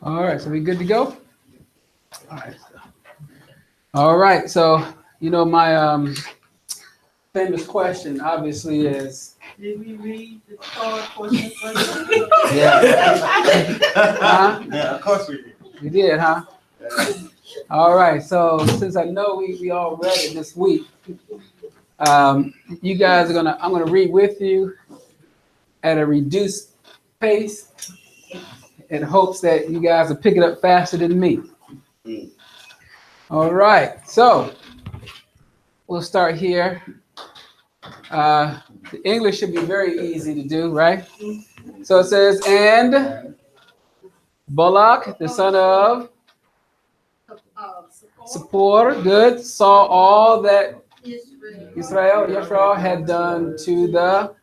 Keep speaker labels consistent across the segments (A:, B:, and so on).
A: All right, so we good to go? All right, so you know my famous question obviously is,
B: did we read the card question first?
A: yeah. Huh?
C: Yeah, of course we did.
A: We did, huh? All right, so since I know we all read it this week, you guys are I'm gonna read with you at a reduced pace in hopes that you guys will pick it up faster than me. All right, so we'll start here. The English should be very easy to do, right? So it says, and Balak, the son of Zippor, good, saw all that Yisrael had done to the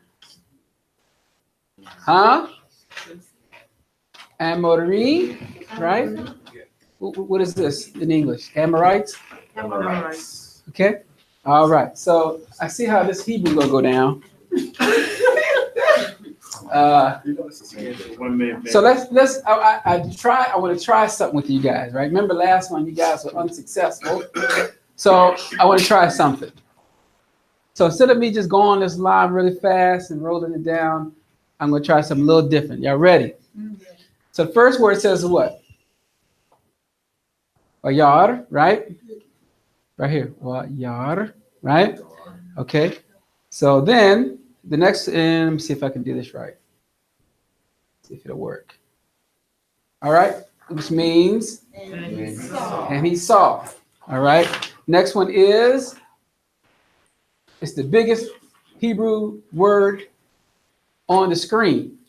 A: Amoree, right? What is this in English? Amorites?
B: Amorites.
A: Okay. All right. So I see how this Hebrew gonna go down. So let's. I want to try something with you guys, right? Remember last one, you guys were unsuccessful. So I want to try something. So instead of me just going this line really fast and rolling it down, I'm going to try something a little different. Y'all ready? So the first word says what? Yar, right? Right here. Yar, right? Okay. So then the next, and let me see if I can do this right. See if it'll work. All right. Which means, and he saw. All right. Next one is, it's the biggest Hebrew word on the screen.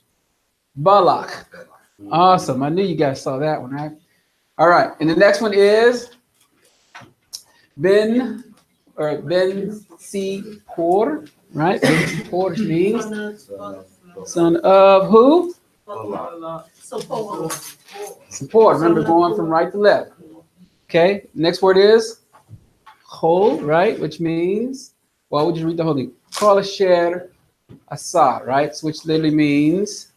A: Balak. Awesome. I knew you guys saw that one, right? All right. And the next one is Ben Sipor, right? Ben Sipor means son of who? Support. Remember, going from right to left. Okay. Next word is Chol, right? Which means, well, we'll just read the whole thing. Kol asher asa, right? So which literally means,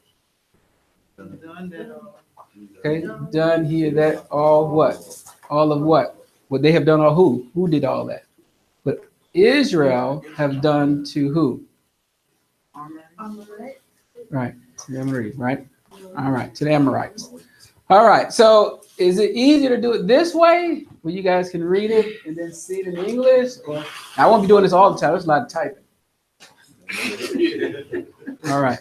A: okay, done here, that, all what? All of what? Would they have done all who? Who did all that? But Israel have done to who? Right, to the Amorites, right? All right, to the Amorites. All right, so is it easier to do it this way, where you guys can read it and then see it in English? Or I won't be doing this all the time. There's a lot of typing. All right.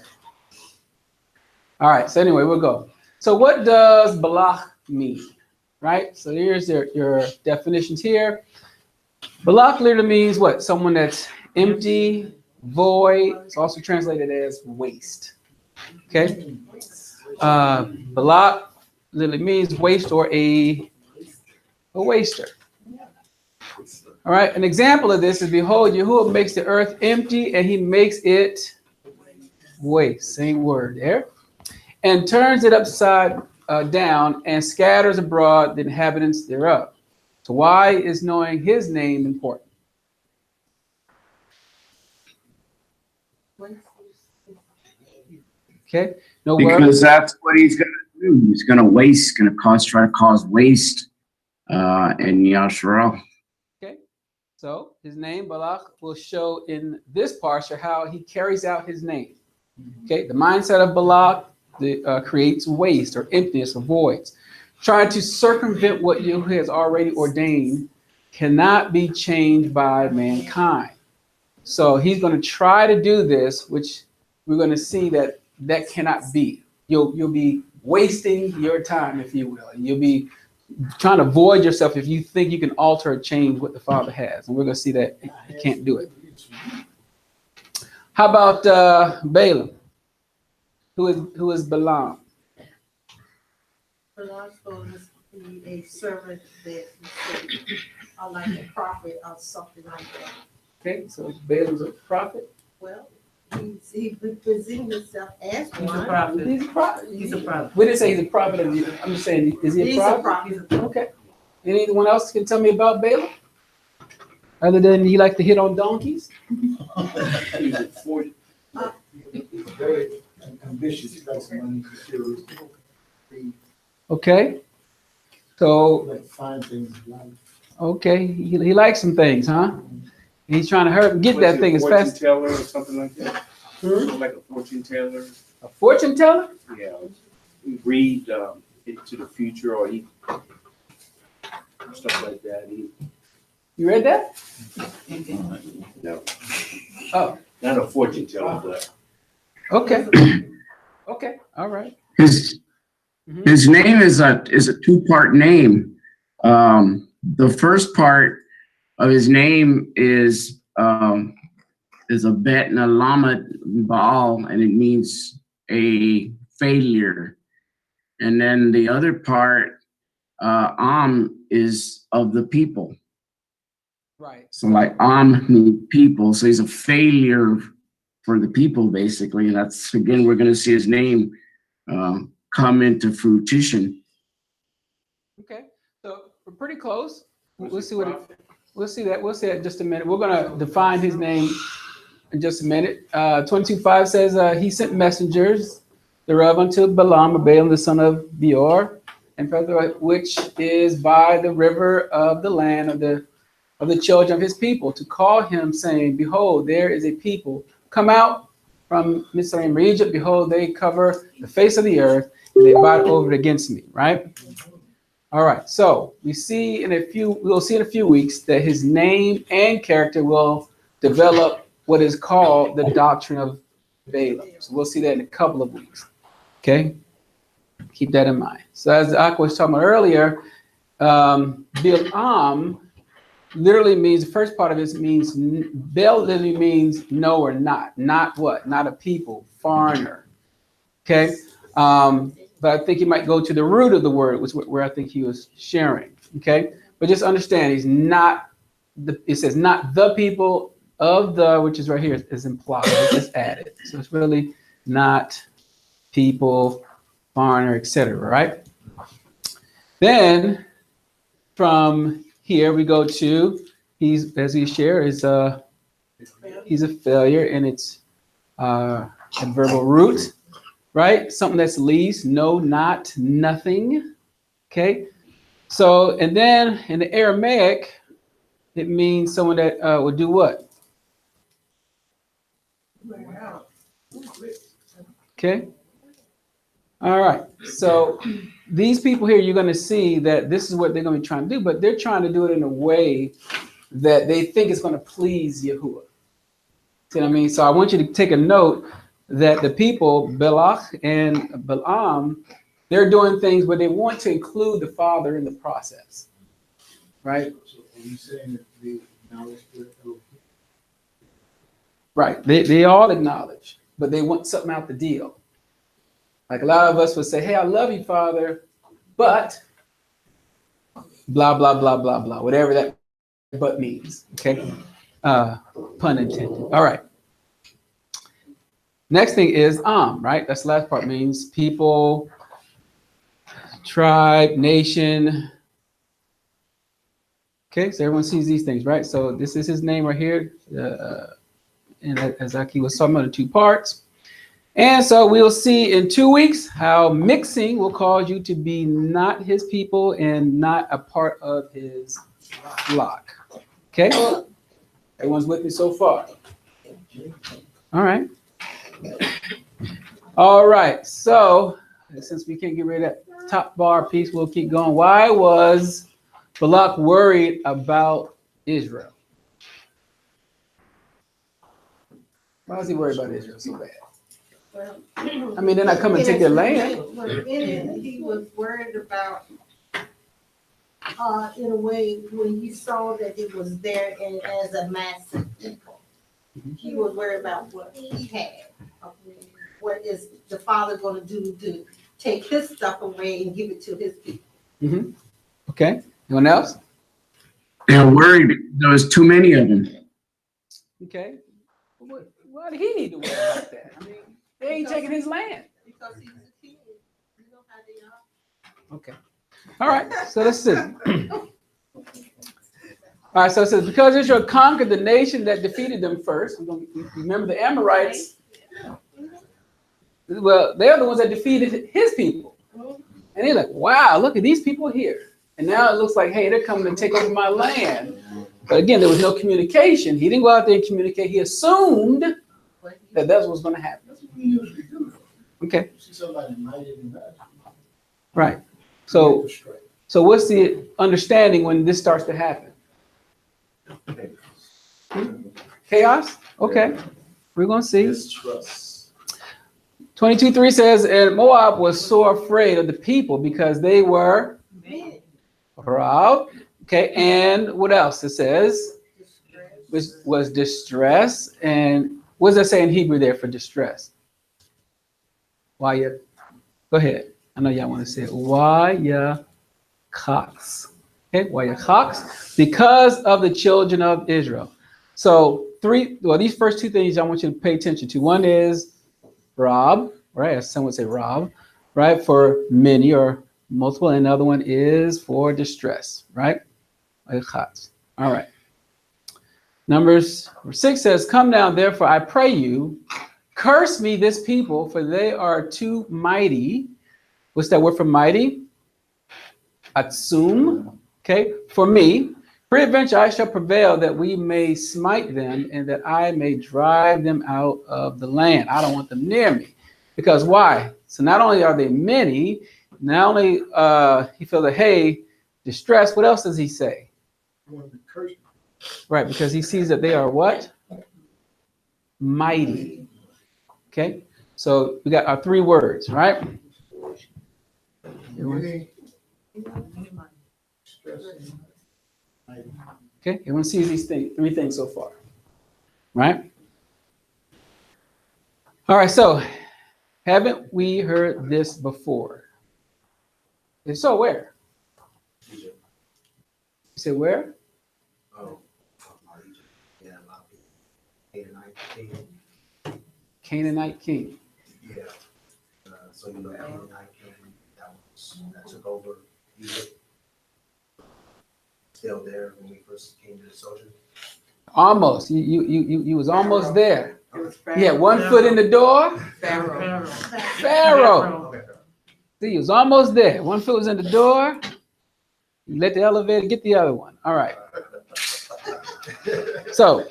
A: All right, so anyway, we'll go. So what does Balak mean, right? So here's your definitions here. Balak literally means what? Someone that's empty, void. It's also translated as waste. Okay? Balak literally means waste or a waster. All right, an example of this is, behold, Yahuah makes the earth empty and he makes it waste. Same word there. And turns it upside down and scatters abroad the inhabitants thereof. So why is knowing his name important? Okay. No
D: because
A: words.
D: that's what he's going to do. He's going to waste, going to try to cause waste in Yasharal.
A: Okay. So his name, Balak, will show in this parsha how he carries out his name. Okay. The mindset of Balak creates waste or emptiness or voids. Trying to circumvent what Yahuah has already ordained cannot be changed by mankind. So he's going to try to do this, which we're going to see that cannot be. You'll be wasting your time, if you will. You'll be trying to void yourself if you think you can alter or change what the Father has. And we're going to see that you can't do it. How about Balaam? Who is Balaam?
B: Balak's going to be a servant that you say, like a prophet or something like that.
A: Okay, so Balaam's a prophet.
B: Well, he presenting himself as
C: He's a
B: one.
C: prophet.
A: He's a prophet.
C: He's a prophet.
A: We didn't say he's a prophet. I'm just saying, is he a
B: He's
A: prophet?
B: a prophet.
A: Okay. Anyone else can tell me about Balaam? Other than he liked to hit on donkeys?
E: He's a very ambitious. He likes money, materials. He
A: Okay. So,
E: like fine things in life.
A: okay, he likes some things, huh? He's trying to hurry up, get
F: Was
A: that
F: he
A: thing
F: a
A: as
F: fortune
A: fast.
F: teller or something like that?
A: Hmm?
F: Like a fortune teller?
A: A fortune teller?
F: Yeah. He read into the future or he stuff like that.
A: You read that?
F: No,
A: Oh,
F: not a fortune teller, but
A: okay. Okay, all right.
D: His
A: Mhm.
D: his name is a two-part name. The first part of his name is a bet and a Lamed Baal, and it means a failure. And then the other part, is of the people.
A: Right.
D: So like means people. So he's a failure for the people, basically. And that's, again, we're going to see his name come into fruition.
A: Okay, so we're pretty close. We'll see we'll see that in just a minute. We're gonna define his name in just a minute. 22:5 says he sent messengers thereof unto Balaam, or Balaam the son of Beor, and which is by the river of the land of the children of his people, to call him, saying, behold, there is a people come out from Mizraim or Egypt. Behold, they cover the face of the earth, and they abide over against me. Right. All right, so we'll see in a few weeks that his name and character will develop what is called the doctrine of Balaam. So we'll see that in a couple of weeks. Okay, keep that in mind. So as Aqua was talking about earlier, Balaam literally means, the first part of it means, Bel literally means no or not what? Not a people, foreigner. Okay. But I think you might go to the root of the word, which where I think he was sharing. Okay, but just understand, he's not it says not the people of the, which is right here, is implied, it's added. So it's really not people, foreigner, etc. Right? Then from here we go to as we share is he's a failure, and it's adverbial root. Right? Something that's least, no, not, nothing. Okay. So, and then in the Aramaic, it means someone that would do what? Okay. All right. So these people here, you're going to see that this is what they're going to be trying to do, but they're trying to do it in a way that they think is going to please Yahuah. See what I mean? So I want you to take a note that the people, Balak and Balaam, they're doing things where they want to include the Father in the process, right?
E: So are you saying that they acknowledge that?
A: Right. They all acknowledge, but they want something out the deal. Like a lot of us would say, hey, I love you, Father, but blah, blah, blah, blah, blah, whatever that but means, okay? Pun intended. All right. Next thing is right? That's the last part, means people, tribe, nation. Okay, so everyone sees these things, right? So this is his name right here. And as Aki was talking about, the two parts. And so we'll see in 2 weeks how mixing will cause you to be not his people and not a part of his flock. Okay? Everyone's with me so far? All right. All right, so since we can't get rid of that top bar piece, we'll keep going. Why was Balak worried about Israel? Why was he worried about Israel so bad?
B: Well,
A: I mean, they're not coming to take their land.
B: Well, in it, he was worried about, in a way, when he saw that it was there and as a massive people, he was worried about what he had. What is the Father going to do to take his stuff away and give it to his people.
A: Okay. Anyone else?
D: They're worried there was too many of them.
A: Okay. Why did he need to worry about that? I mean, they ain't taking his land.
B: Because he's a king. You know how they are.
A: Okay. All right. So let's see. All right. So it says, because Israel conquered the nation that defeated them first. Remember the Amorites. Well, they're the ones that defeated his people. And they're like, wow, look at these people here. And now it looks like, hey, they're coming to take over my land. But again, there was no communication. He didn't go out there and communicate. He assumed that that's what's going to happen.
E: That's what we usually do.
A: Okay.
E: See somebody mighty in that.
A: Right. So what's the understanding when this starts to happen? Chaos? Okay. We're going to see.
E: Distrust.
A: 22:3 says, and Moab was so afraid of the people because they were proud. Okay. And what else? It says was distress. And what does that say in Hebrew there for distress? Why you? Go ahead. I know y'all want to say it. Why you cox? Okay. Why you cox? Because of the children of Israel. So these first two things I want you to pay attention to. One is rob, right? As some would say rob, right? For many or multiple. And another one is for distress, right? All right. Numbers 6 says, come down, therefore, I pray you, curse me this people, for they are too mighty. What's that word for mighty? Atsum. Okay. For me, peradventure I shall prevail that we may smite them and that I may drive them out of the land. I don't want them near me. Because why? So not only are they many, not only he feels that, hey, distress, what else does he say? Right, because he sees that they are what? Mighty. Okay, so we got our three words, right? Okay, everyone sees these three things so far, right? All right, so haven't we heard this before? If so, where? You say where?
C: Oh, yeah, a lot of people.
A: Canaanite king.
C: Yeah. So Canaanite king that took over Egypt. Still there when we first came to the sojourn.
A: Almost. You was almost there. He had one foot in the door. Pharaoh. See, he was almost there. One foot was in the door. You let the elevator get the other one. All right. So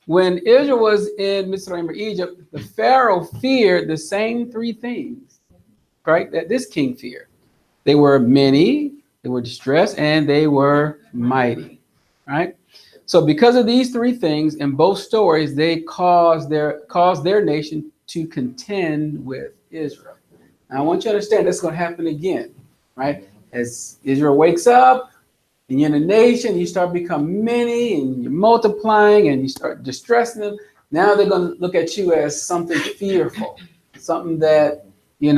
A: when Israel was in Mitzrayim or Egypt, the Pharaoh feared the same three things, right? That this king feared. They were many, they were distressed, and they were mighty, right? So because of these three things in both stories, they caused their nation to contend with Israel. Now, I want you to understand that's going to happen again, right? As Israel wakes up, and you're in a nation, you start becoming many, and you're multiplying, and you start distressing them. Now they're going to look at you as something fearful, something that, you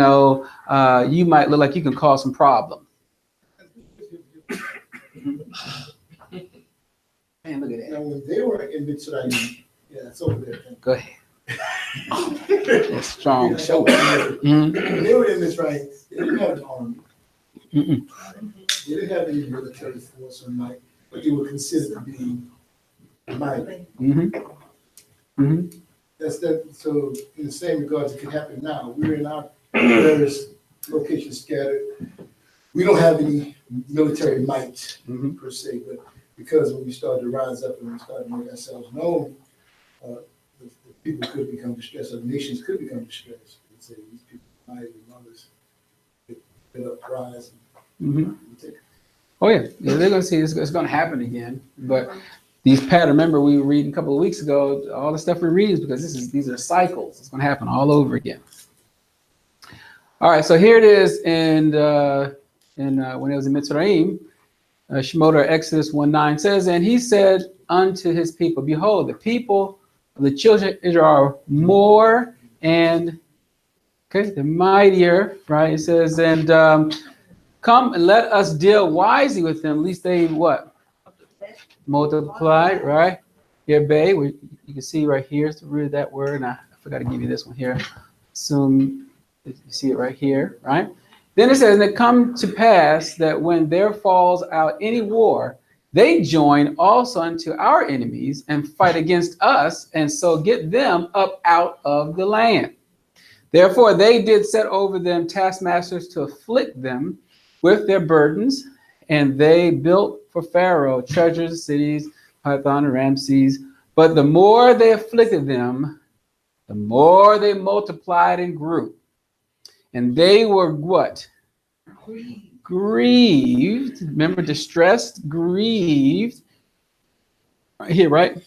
A: might look like you can cause some problem. Man, look at that.
E: Now, when they were in Mitzrayim, yeah, it's over there.
A: Go ahead. That's strong. Show it.
E: When they were in Mitzrayim, they didn't have an army.
A: Mm-mm.
E: They didn't have any military force or might, but they were considered to be mighty. That's that. So, in the same regards, it can happen now. We're in our various locations scattered. We don't have any military might per se, but because when we started to rise up and we started to make ourselves known, the people could become distressed, or the nations could become distressed. And say these people are mighty, mothers get up, rise.
A: Oh yeah, they're going to see it's going to happen again. But these patterns, remember we were reading a couple of weeks ago, all the stuff we read is because these are cycles. It's going to happen all over again. All right, so here it is in when it was in Mitzrayim, Shemot or Exodus 1:9 says, and he said unto his people, behold, the people of the children of Israel are more and Okay, the mightier, right? It says, and come and let us deal wisely with them, lest they what? Multiply, right? Here, bay, you can see right here, it's the root of that word, and I forgot to give you this one here. Assume you see it right here, right? Then it says, and it come to pass that when there falls out any war, they join also unto our enemies and fight against us, and so get them up out of the land. Therefore they did set over them taskmasters to afflict them with their burdens, and they built for Pharaoh treasures, cities, Python, and Ramses. But the more they afflicted them, the more they multiplied and grew. And they were what? Grieved. Remember, distressed, grieved. Right here, right?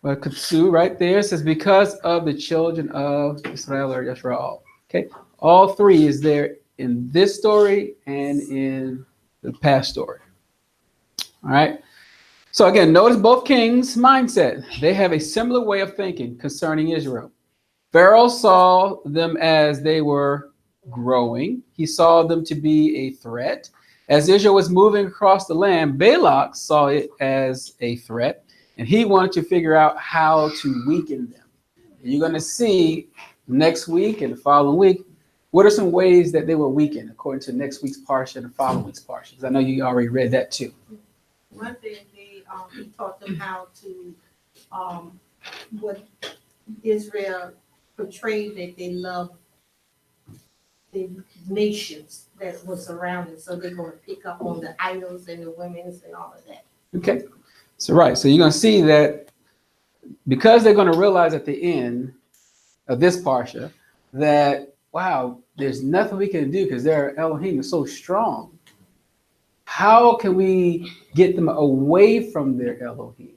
A: Well, Kutsu right there says, because of the children of Israel or Yisrael. Okay. All three is there in this story and in the past story. All right. So again, notice both kings' mindset. They have a similar way of thinking concerning Israel. Pharaoh saw them as they were growing. He saw them to be a threat. As Israel was moving across the land, Balak saw it as a threat, and he wanted to figure out how to weaken them. And you're going to see next week and the following week, what are some ways that they were weakened according to next week's Parsha and the following week's Parsha? Because I know you already read that too.
B: One thing he taught them how to, what Israel portrayed that they love the nations that was surrounded. So they're going to pick up on the idols and the women's and all of that.
A: Okay. So right. So you're going to see that because they're going to realize at the end of this Parsha that, wow, there's nothing we can do because their Elohim is so strong. How can we get them away from their Elohim?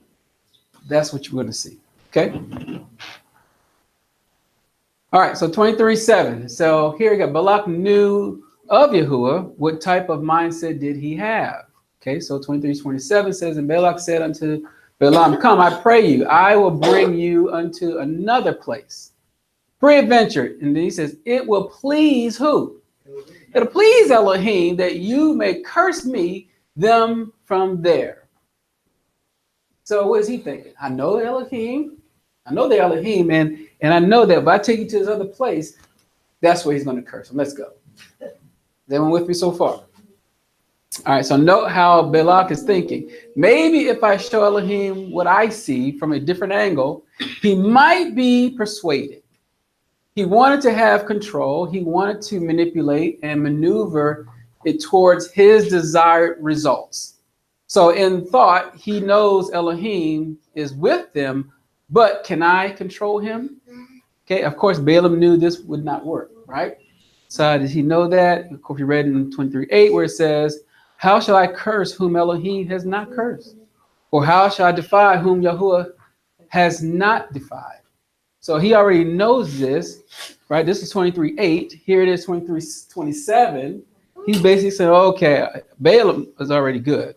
A: That's what you're going to see. Okay. All right. So 23:7. So here we go. Balak knew of Yahuah. What type of mindset did he have? Okay. So 23:27 says, and Balak said unto Balaam, come, I pray you, I will bring you unto another place. Peradventure. And then he says, it will please who? It'll please Elohim that you may curse me them from there. So what is he thinking? I know the Elohim. I know the Elohim, and I know that if I take you to this other place, that's where he's going to curse them. Let's go. Is everyone with me so far? All right, so note how Balak is thinking. Maybe if I show Elohim what I see from a different angle, he might be persuaded. He wanted to have control. He wanted to manipulate and maneuver it towards his desired results. So in thought, he knows Elohim is with them, but can I control him? Okay, of course, Balaam knew this would not work, right? So did he know that? Of course, we read in 23:8 where it says, how shall I curse whom Elohim has not cursed? Or how shall I defy whom Yahuah has not defied? So he already knows this, right? This is 23:8. Here it is 23:27. He's basically saying, okay, Balaam is already good.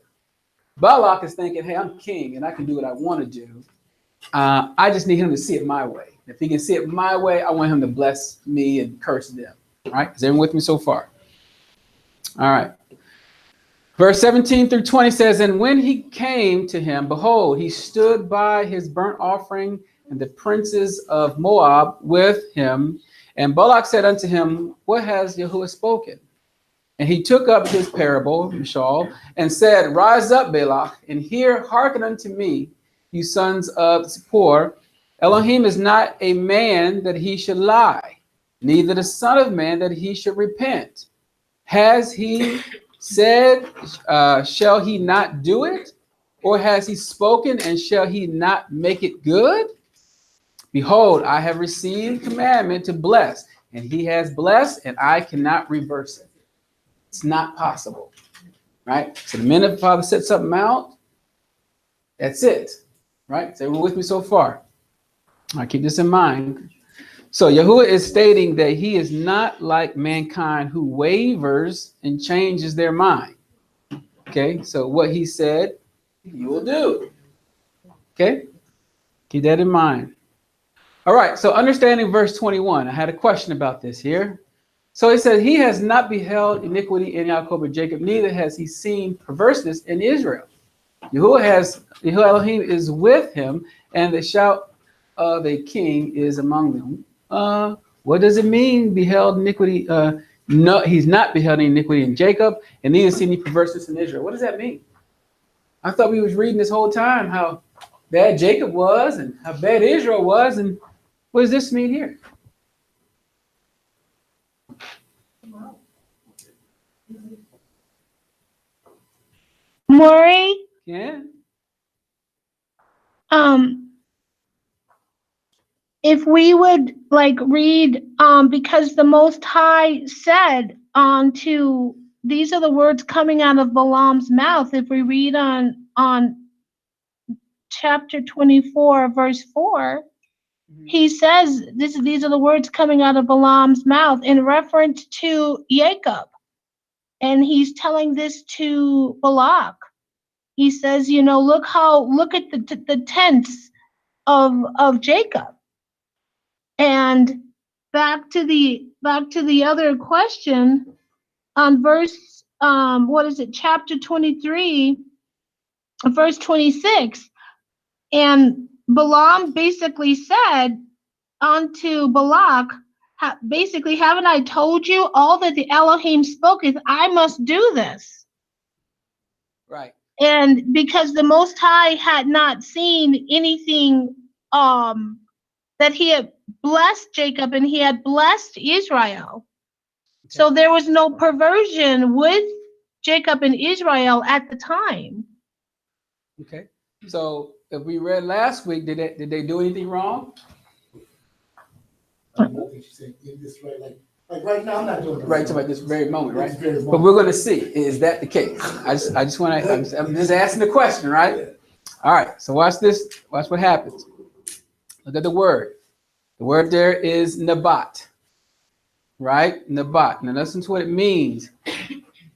A: Balak is thinking, hey, I'm king and I can do what I want to do. I just need him to see it my way. If he can see it my way, I want him to bless me and curse them. All right? Is everyone with me so far? All right. Verse 17-20 says, and when he came to him, behold, he stood by his burnt offering, and the princes of Moab with him. And Balak said unto him, what has Yahuah spoken? And he took up his parable, Mishal, and said, rise up, Balak, and hearken unto me, you sons of Zippor. Elohim is not a man that he should lie, neither the son of man that he should repent. Has he said, shall he not do it? Or has he spoken, and shall he not make it good? Behold, I have received commandment to bless, and he has blessed, and I cannot reverse it. It's not possible, right? So the minute the Father sets something out, that's it, right? So everyone with me so far? I keep this in mind. So Yahuah is stating that he is not like mankind who wavers and changes their mind. Okay, so what he said, he will do. Okay, keep that in mind. All right, so understanding verse 21. I had a question about this here. So it says, he has not beheld iniquity in Yaakov or Jacob, neither has he seen perverseness in Israel. Yahuah Elohim is with him, and the shout of a king is among them. What does it mean, beheld iniquity? No, he's not beheld any iniquity in Jacob, and neither seen any perverseness in Israel. What does that mean? I thought we was reading this whole time how bad Jacob was and how bad Israel was, and what does this mean here?
G: Moreh,
A: Yeah.
G: if we would like read, because the Most High said to these are the words coming out of Balaam's mouth. If we read on chapter 24, verse 4, he says these are the words coming out of Balaam's mouth in reference to Jacob. And he's telling this to Balak. He says, look at the tents of Jacob. And back to the other question on verse chapter 23, verse 26. And Balaam basically said unto Balak, basically, haven't I told you all that the Elohim spoketh, I must do this.
A: Right.
G: And because the Most High had not seen anything that he had blessed Jacob and he had blessed Israel. Okay. So there was no perversion with Jacob and Israel at the time.
A: Okay. So if we read last week, did they do anything wrong?
E: I think she said, in this like right now, I'm not doing it.
A: Right, to this very moment, right?
E: Very moment.
A: But we're going to see, is that the case? I just want to, I'm just asking the question, right? Yeah. All right, so watch this. Watch what happens. Look at the word. The word there is nabat, right? Nabat. Now listen to what it means.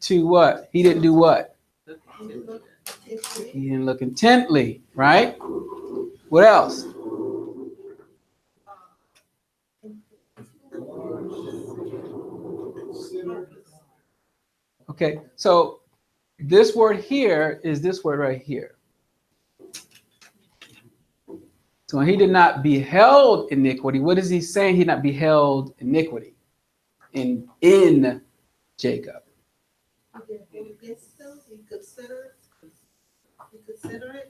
A: To what? He didn't do what? He didn't look intently, right? What else? Okay, so this word here is this word right here. So when he did not beheld iniquity, what is he saying? He did not beheld iniquity in Jacob.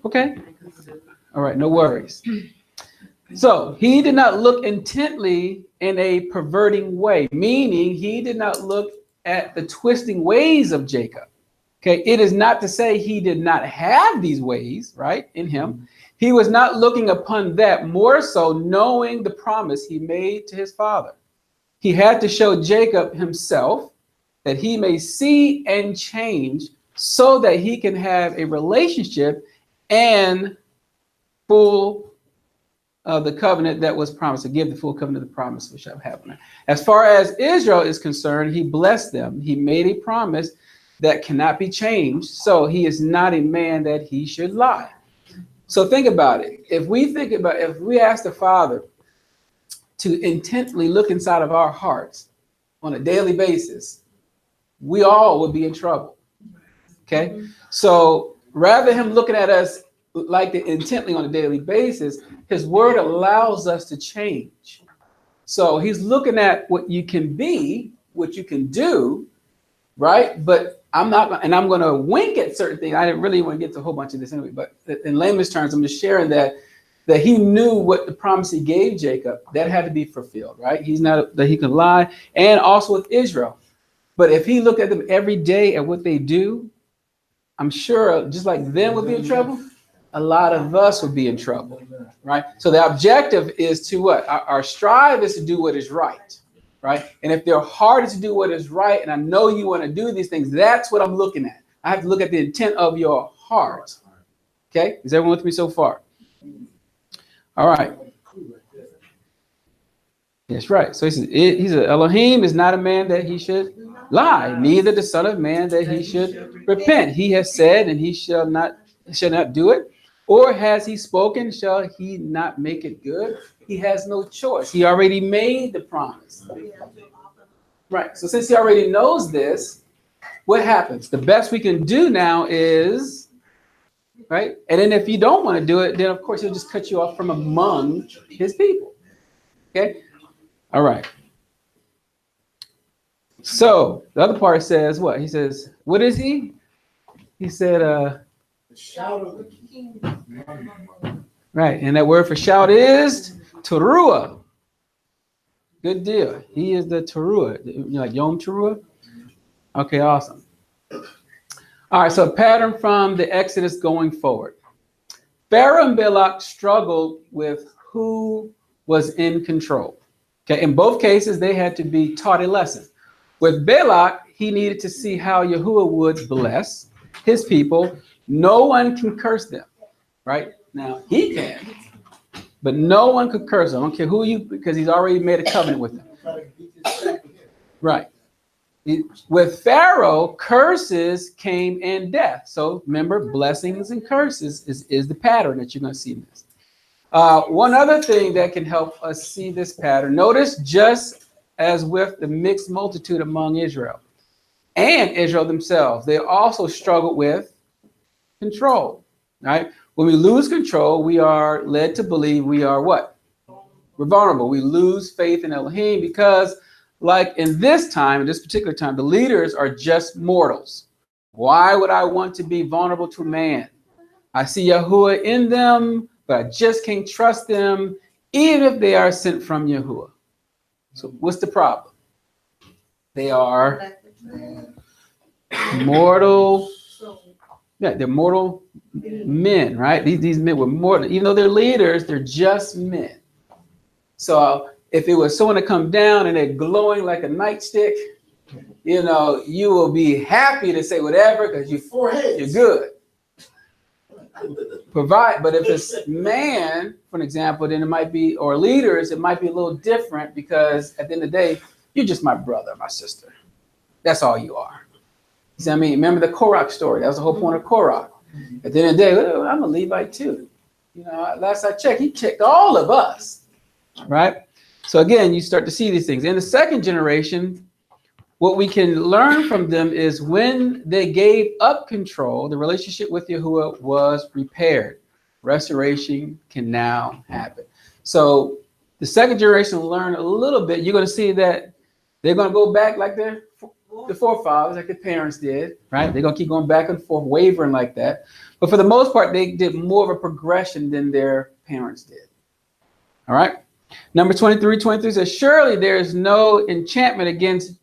A: Okay. All right, no worries. So he did not look intently in a perverting way, meaning he did not look at the twisting ways of Jacob. Okay, it is not to say he did not have these ways, right, in him. He was not looking upon that, more so knowing the promise he made to his father. He had to show Jacob himself that he may see and change so that he can have a relationship and full of the covenant that was promised, to give the full covenant of the promise which shall happen. As far as Israel is concerned, he blessed them. He made a promise that cannot be changed. So he is not a man that he should lie. So think about it. If we ask the Father to intently look inside of our hearts on a daily basis, we all would be in trouble. Okay. So rather him looking at us like that intently on a daily basis, his word allows us to change. So he's looking at what you can be, what you can do, right? But I'm going to wink at certain things. I didn't really want to get to a whole bunch of this anyway, but in layman's terms, I'm just sharing that he knew what the promise he gave Jacob, that had to be fulfilled, right? He's not that he can lie, and also with Israel. But if he looked at them every day at what they do, I'm sure just like them would be in trouble, a lot of us would be in trouble, right? So the objective is to what? Our strive is to do what is right, right? And if their heart is to do what is right, and I know you want to do these things, that's what I'm looking at. I have to look at the intent of your heart. Okay? Is everyone with me so far? All right. That's right. So he said, Elohim is not a man that he should lie, neither the son of man that he should repent. He has said, and he shall not do it. Or has he spoken, shall he not make it good? he has no choice. He already made the promise.
B: Yeah.
A: Right. So since he already knows this, what happens? The best we can do now is, right? And then if you don't want to do it, then of course he'll just cut you off from among his people. Okay? All right. So the other part says what? He says, what is he? He said,
E: The shout of the king.
A: right. And that word for shout is teruah. Good deal. He is the teruah. You know, like Yom Teruah? Okay, awesome. All right, so a pattern from the Exodus going forward. Pharaoh and Balak struggled with who was in control. Okay, in both cases, they had to be taught a lesson. With Balak, he needed to see how Yahuah would bless his people. No one can curse them, right? Now, he can, but no one could curse them. I don't care who you, because he's already made a covenant with them. Right. With Pharaoh, curses came and death. So remember, blessings and curses is the pattern that you're going to see in this. One other thing that can help us see this pattern, notice just as with the mixed multitude among Israel and Israel themselves, they also struggled with control, right? When we lose control, we are led to believe we are what? We're vulnerable. We lose faith in Elohim because like in this time, in this particular time, the leaders are just mortals. Why would I want to be vulnerable to man? I see Yahuah in them, but I just can't trust them, even if they are sent from Yahuah. So what's the problem? They are mortal. Yeah, they're mortal men, right? These men were mortal. Even though they're leaders, they're just men. So if it was someone to come down and they're glowing like a nightstick, you know, you will be happy to say whatever because you're good. But if it's man, for an example, then it might be, or leaders, it might be a little different because at the end of the day, you're just my brother, my sister. That's all you are. See what I mean? Remember the Korach story. That was the whole point of Korach. At the end of the day, well, I'm a Levite too. You know, last I checked, he checked all of us, right? So again, you start to see these things. In the second generation, what we can learn from them is when they gave up control, the relationship with Yahuah was repaired. Restoration can now happen. So the second generation will learn a little bit. You're going to see that they're going to go back like the forefathers, like the parents did, right? They're going to keep going back and forth, wavering like that. But for the most part, they did more of a progression than their parents did. All right? Number 23 says, surely there is no enchantment against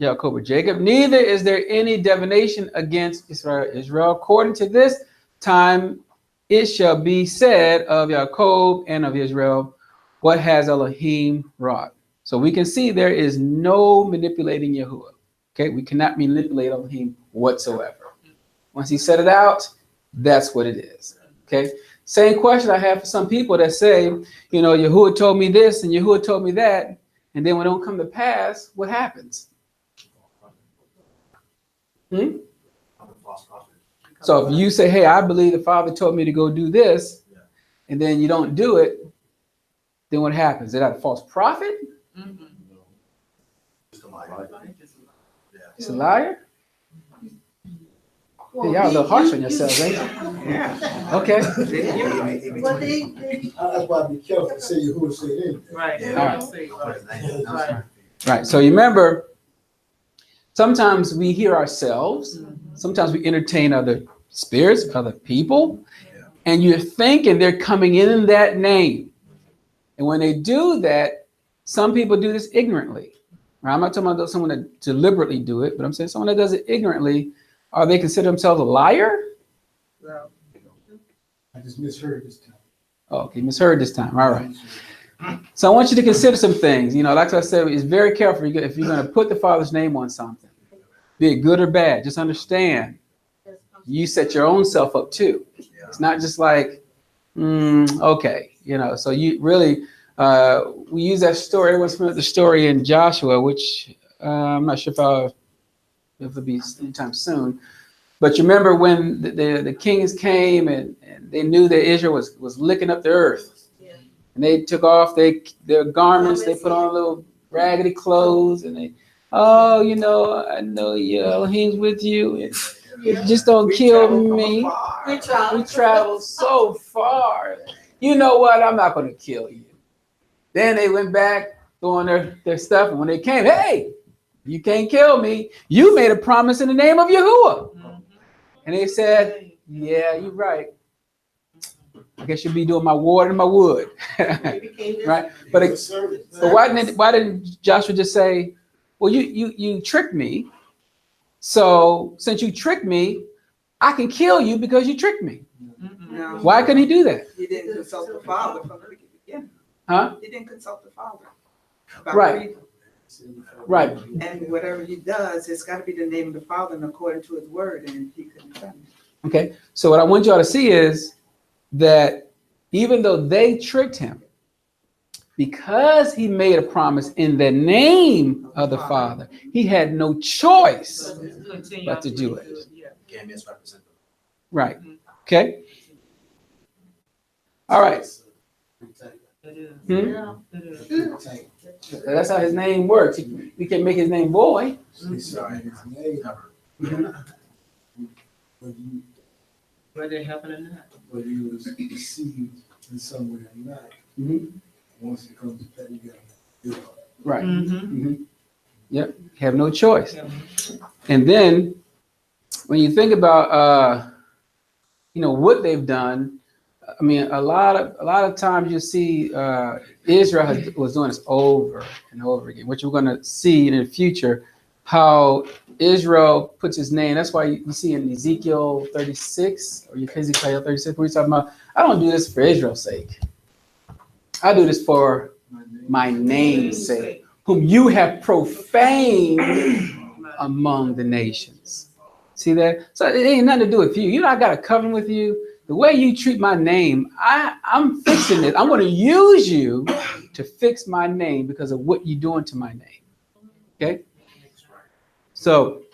A: Jacob or Jacob, neither is there any divination against Israel. According to this time, it shall be said of Jacob and of Israel, what has Elohim wrought? So we can see there is no manipulating Yahuah. Okay, we cannot manipulate Elohim whatsoever. Once he set it out, that's what it is. Okay. Same question I have for some people that say, you know, Yahuah told me this and Yahuah told me that, and then when it don't come to pass, what happens? So if you say, hey, I believe the Father told me to go do this, and then you don't do it, then what happens? Is that a false prophet? It's a liar?
B: Well,
A: Y'all a little harsh on yourselves, ain't you?
B: Yeah.
A: Okay.
B: Well, they
E: That's why I be careful to say who say anything.
A: Right. Right. So you remember, sometimes we hear ourselves, sometimes we entertain other spirits, other people, and you're thinking they're coming in that name. And when they do that, some people do this ignorantly. Right? I'm not talking about someone that deliberately do it, but I'm saying someone that does it ignorantly. Are they consider themselves a liar?
E: I just misheard this time.
A: Oh, okay, misheard this time. All right. So I want you to consider some things. You know, like I said, it's very careful if you're going to put the Father's name on something, be it good or bad. Just understand you set your own self up too. It's not just like, okay, you know. So you really, we use that story. Everyone's familiar with the story in Joshua, which I'm not sure if it'll be anytime soon. But you remember when the kings came and they knew that Israel was licking up the earth. And they took off their garments, they put on little raggedy clothes, and they, oh, you know, I know your Elohim's with you. And just don't kill me. We traveled so far. You know what? I'm not going to kill you. Then they went back doing their stuff. And when they came, hey, you can't kill me. You made a promise in the name of Yahuah. And they said, yeah, you're right. I guess you'll be doing my water and my wood. Right? But why didn't Joshua just say, well, you tricked me. So since you tricked me, I can kill you because you tricked me.
H: No.
A: Why couldn't he do that?
H: He didn't consult the Father from the beginning.
A: Huh?
H: He didn't consult the Father. About
A: Right. Right.
H: And whatever he does, it's got to be the name of the Father and according to his word, and he couldn't have done it.
A: Okay. So what I want y'all to see is that even though they tricked him, because he made a promise in the name of the Father, he had no choice but to do it.
C: Can't misrepresent them.
A: Right. Okay. All right. That's how his name works. We can make his name boy.
I: Whether it happened or not.
E: But he was deceived in some way or not.
A: Mhm.
E: Once it comes to that, you gotta do it.
A: Right.
I: Mm-hmm.
A: Yep. Have no choice. And then when you think about what they've done, I mean, a lot of times you see Israel was doing this over and over again, which we're going to see in the future, how Israel puts his name. That's why you see in Ezekiel 36 or Ezekiel 36, where he's talking about, I don't do this for Israel's sake. I do this for my name's sake, whom you have profaned among the nations. See that? So it ain't nothing to do with you. You know, I got a covenant with you. The way you treat my name, I'm fixing it. I'm going to use you to fix my name because of what you're doing to my name. Okay? So,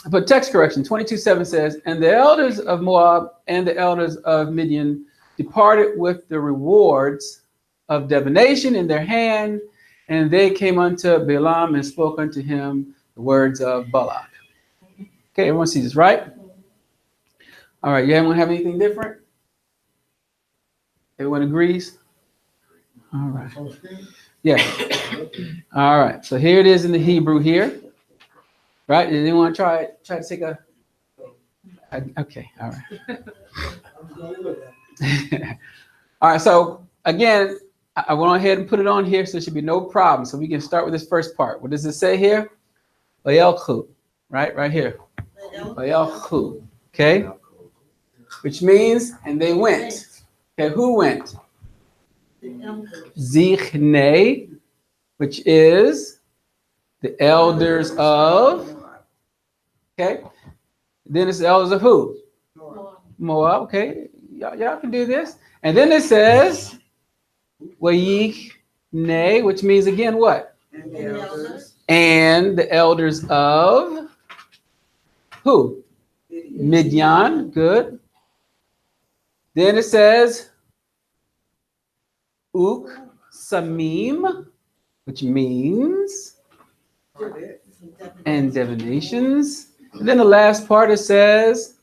A: but text correction, 22:7 says, and the elders of Moab and the elders of Midian departed with the rewards of divination in their hand, and they came unto Balaam and spoke unto him the words of Balak. Okay, everyone sees this, right? All right, you anyone have anything different? Everyone agrees? All right. Yeah. All right, so here it is in the Hebrew here. Right? Did anyone try to take a okay, all right. All right, so again, I went ahead and put it on here, so there should be no problem. So we can start with this first part. What does it say here? Vayelchu, right here. Vayelchu, okay? Which means, and they went. Okay, who went? Zichne, which is the elders of, okay? Then it's the elders of who? Moab, okay? Y'all can do this. And then it says, Wayichne, which means again what?
H: And the elders.
A: And the elders of who? Midian, good. Then it says Uk Samim, which means and divinations. And then the last part it says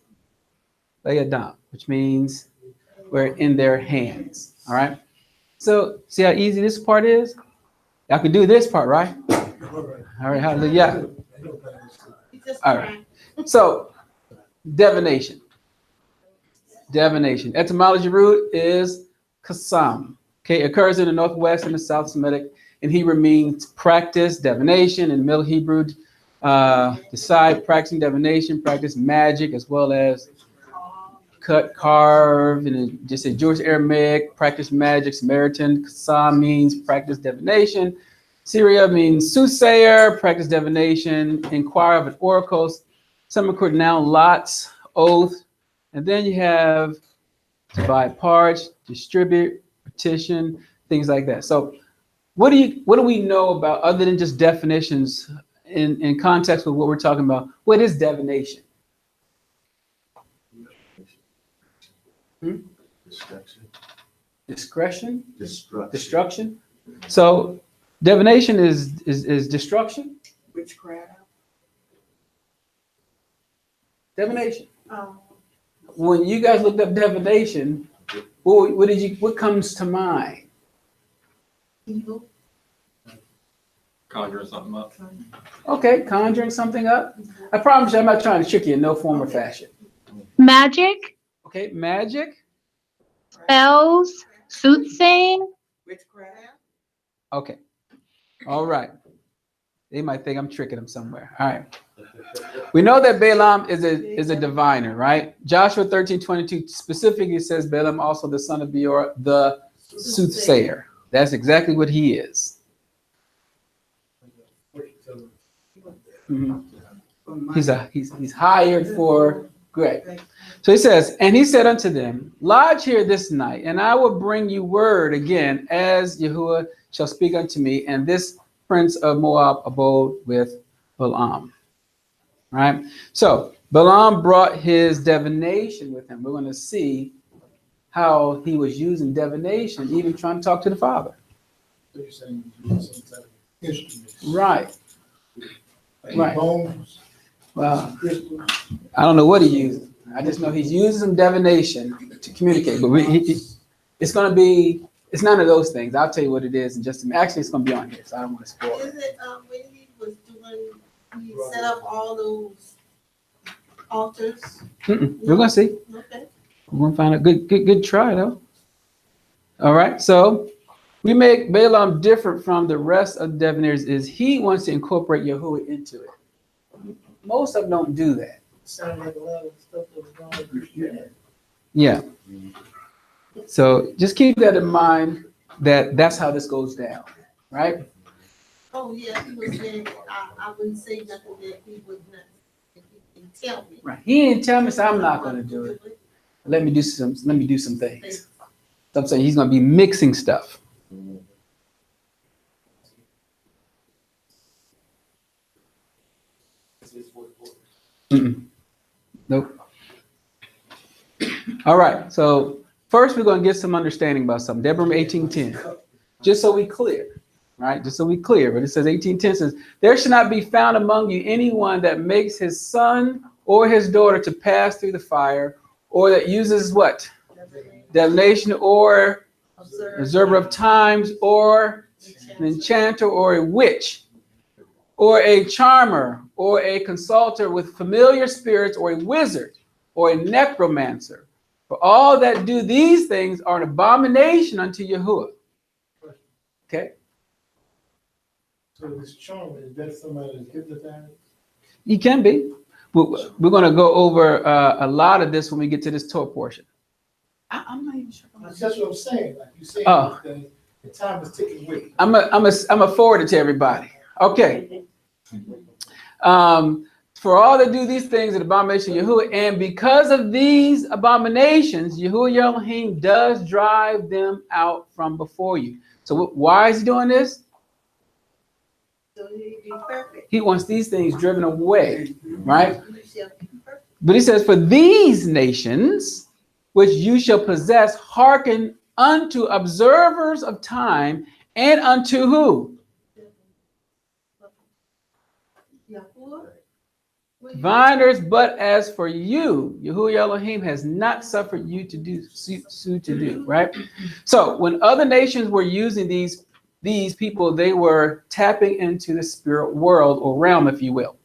A: Layadam, which means we're in their hands. All right. So see how easy this part is? Y'all can do this part, right? All right, hallelujah. All right. So divination. Divination. Etymology root is kasam. Okay, occurs in the Northwest and the South Semitic. In Hebrew means practice, divination. In the Middle Hebrew, decide, practicing divination, practice magic, as well as cut, carve, and just a Jewish Aramaic, practice magic. Samaritan, kasam means practice divination. Syria means soothsayer, practice divination, inquire of an oracle. Some record noun, lots, oath. And then you have divide parts, distribute, petition, things like that. So what do we know about, other than just definitions in context with what we're talking about? What is divination? Discretion,
C: Destruction.
A: destruction. So divination is destruction.
H: Witchcraft.
A: Divination.
B: Um,
A: When you guys looked up divination, what comes to mind?
B: evil.
C: Conjuring something up.
A: Okay, conjuring something up. I promise you, I'm not trying to trick you in no form or fashion.
G: Magic,
A: Okay, magic.
G: spells, soothsaying.
H: Witchcraft.
A: Okay, all right. They might think I'm tricking them somewhere. All right. We know that Balaam is a diviner, right? Joshua 13:22 specifically says Balaam also the son of Beor, the soothsayer. That's exactly what he is. Mhm. He's hired for great. So he says, and he said unto them, lodge here this night, and I will bring you word again, as Yahuah shall speak unto me. And this prince of Moab abode with Balaam. Right? So Balaam brought his divination with him. We're going to see how he was using divination, even trying to talk to the Father.
E: So you're saying some type of instruments.
A: Right.
E: Like
A: Right.
E: bones,
A: Well,
E: crystals.
A: I don't know what he used. I just know he's using some divination to communicate. But it's going to be, it's none of those things. I'll tell you what it is in just a minute. Actually, it's going to be on here, so I don't want to spoil
B: Is
A: it.
B: it, when he was doing, he set up all those altars?
A: We're going to see.
B: Okay.
A: We're going to find a good try, though. All right. So we make Balaam different from the rest of the diviners is he wants to incorporate Yahuah into it. Most of them don't do that.
I: Sound like a lot of stuff that was going on in Christianity.
A: Yeah. So just keep that in mind that that's how this goes down, right?
B: Oh, yeah, he was saying, I wouldn't say nothing that he would not, if he can tell me.
A: Right. He didn't tell me, so I'm not going to do it. Let me do some things. So I'm saying he's going to be mixing stuff. Nope. All right. So first we're going to get some understanding about something. Deborah 18:10. Just so we clear, right? Just so we clear. But it says 18:10 says, there should not be found among you anyone that makes his son or his daughter to pass through the fire, or that uses what? Divination, or observer of times, or an enchanter, or a witch, or a charmer, or a consulter with familiar spirits, or a wizard, or a necromancer. For all that do these things are an abomination unto Yahuah. Okay?
E: So this charmer, is that somebody that's hypnotized?
A: He can be. We're going to go over a lot of this when we get to this Torah portion. I'm not even sure.
E: That's what I'm saying. Like you saying,
A: Oh.
E: the time is ticking away.
A: I'm a forward it to everybody. Okay. For all that do these things, an abomination of Yahuah, and because of these abominations, Yahuah Elohim does drive them out from before you. So why is he doing this?
B: So he'd be perfect.
A: He wants these things driven away, right?
B: You shall be perfect.
A: But he says, for these nations, which you shall possess, hearken unto observers of time, and unto who?
B: Yahuah?
A: Diviners, but as for you, Yahuah Elohim has not suffered you to do, right? So when other nations were using these people, they were tapping into the spirit world or realm, if you will.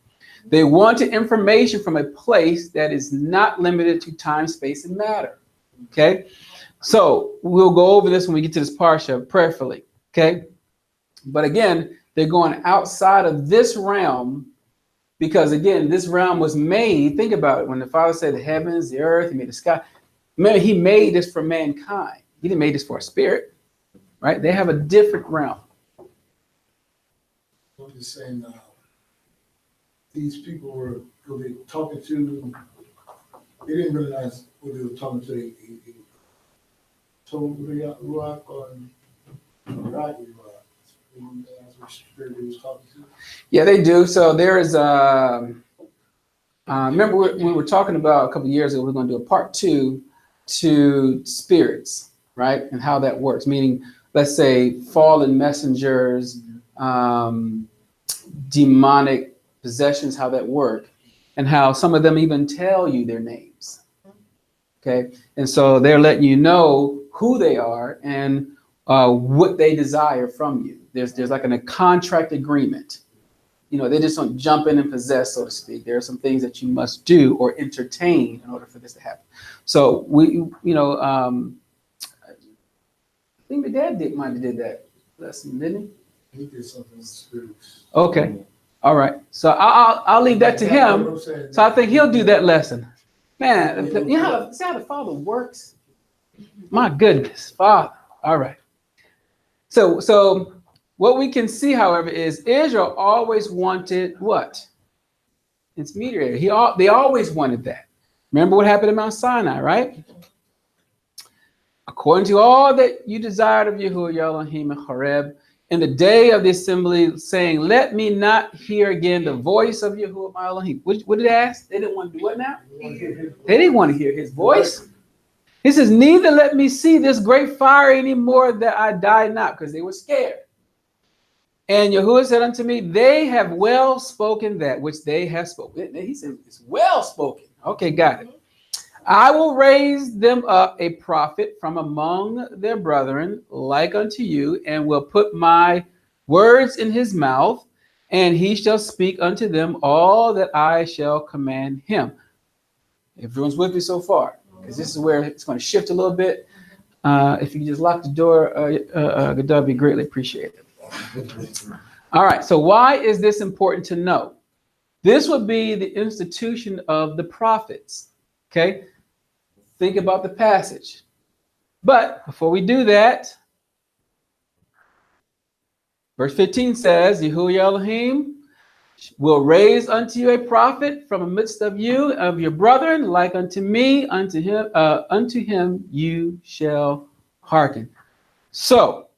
A: They wanted information from a place that is not limited to time, space, and matter. Okay? So we'll go over this when we get to this Parsha prayerfully. Okay? But again, they're going outside of this realm because, again, this realm was made. Think about it. When the Father said the heavens, the earth, he made the sky. Man, he made this for mankind. He didn't make this for a spirit. Right? They have a different realm.
E: I'm just saying, these people were talking to, they didn't realize what they were talking to. They told Ruach or Ruach. That's what spirit he was talking to.
A: Yeah, they do. So there is remember we were talking about a couple of years ago, we're going to do a part 2 to spirits. right? And how that works. Meaning, let's say fallen messengers, demonic possessions, how that work, and how some of them even tell you their names. Okay, and so they're letting you know who they are and what they desire from you. There's like a contract agreement. You know, they just don't jump in and possess, so to speak. There are some things that you must do or entertain in order for this to happen. So I think my dad might have did that lesson, didn't he?
E: He did something with spirits.
A: Okay, all right. So I'll leave that to him. So I think he'll do that lesson. Man, you know see how the Father works? My goodness, Father. All right. So what we can see, however, is Israel always wanted what? Its mediator. They always wanted that. Remember what happened at Mount Sinai, right? According to all that you desired of Yahuah Elohim and Horeb, in the day of the assembly, saying, let me not hear again the voice of Yahuah my Elohim. What did they ask? They didn't want to do what now? They didn't want to hear his voice. He says, neither let me see this great fire anymore that I die not, because they were scared. And Yahuah said unto me, they have well spoken that which they have spoken. He said, it's well spoken. Okay, got it. I will raise them up a prophet from among their brethren, like unto you, and will put my words in his mouth, and he shall speak unto them all that I shall command him. Everyone's with me so far, because this is where it's going to shift a little bit. If you can just lock the door, that would be greatly appreciated. All right, so why is this important to know? This would be the institution of the prophets, okay? Think about the passage. But before we do that, verse 15 says, Yahuah Elohim will raise unto you a prophet from amidst of you, of your brethren, like unto me, unto him you shall hearken. So,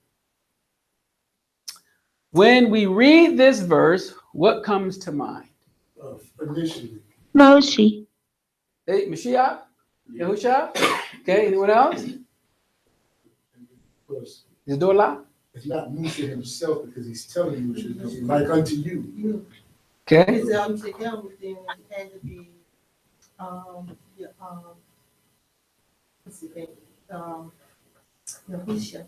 A: when we read this verse, what comes to mind?
E: Initially.
G: Moshe.
A: Hey, Mashiach? Yahusha? Okay, anyone else? Is the door locked?
E: It's not Musha himself because he's telling you, like unto you.
A: Okay.
B: It's unto him, then it had to be, what's his name? Yahusha,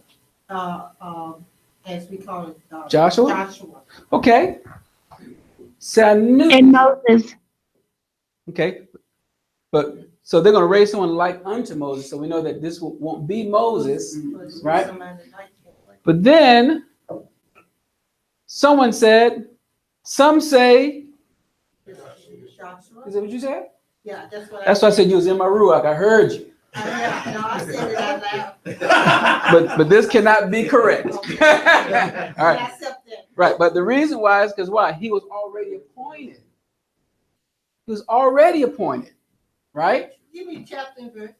B: as we call it.
A: Joshua?
B: Joshua.
A: Okay. So I knew.
G: And Moses.
A: Okay. But so they're going to raise someone like unto Moses. So we know that this won't be Moses, right? But then someone said, some say,
B: Joshua?
A: is that what you said?
B: Yeah, that's what
A: That's why I said you was in my ruach. I heard you.
B: I said it out loud.
A: But this cannot be correct. All right.
B: I accept that.
A: Right. But the reason why is because why? He was already appointed. He was already appointed. Right?
B: Give me chapter and verse.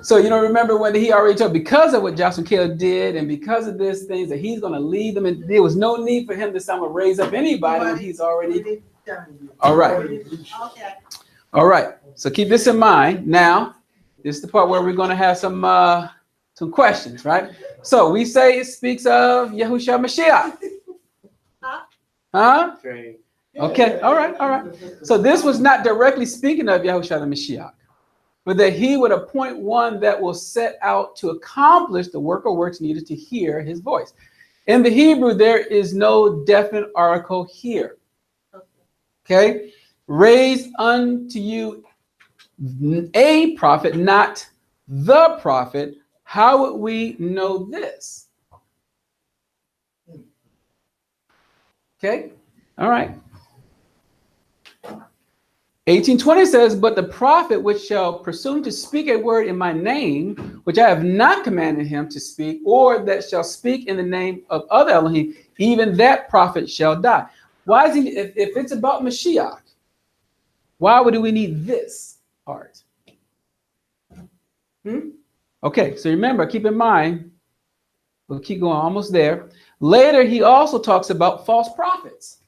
A: So, remember when he already told, because of what Joshua and Caleb did, and because of this things that he's going to lead them, and there was no need for him to someone raise up anybody when he's already
B: done.
A: all right.
B: Okay.
A: All right. So keep this in mind. Now, this is the part where we're going to have some questions, right? So we say it speaks of Yahushua Mashiach. Huh? Okay. All right. So this was not directly speaking of Yahushua the Mashiach, but that he would appoint one that will set out to accomplish the work or works needed to hear his voice. In the Hebrew, there is no definite article here. Okay? Raise unto you a prophet, not the prophet. How would we know this? Okay? All right. 18:20 says, but the prophet which shall presume to speak a word in my name, which I have not commanded him to speak, or that shall speak in the name of other Elohim, even that prophet shall die. Why is he, if it's about Mashiach, why would we need this part? Okay, so remember, keep in mind, we'll keep going almost there. Later, he also talks about false prophets,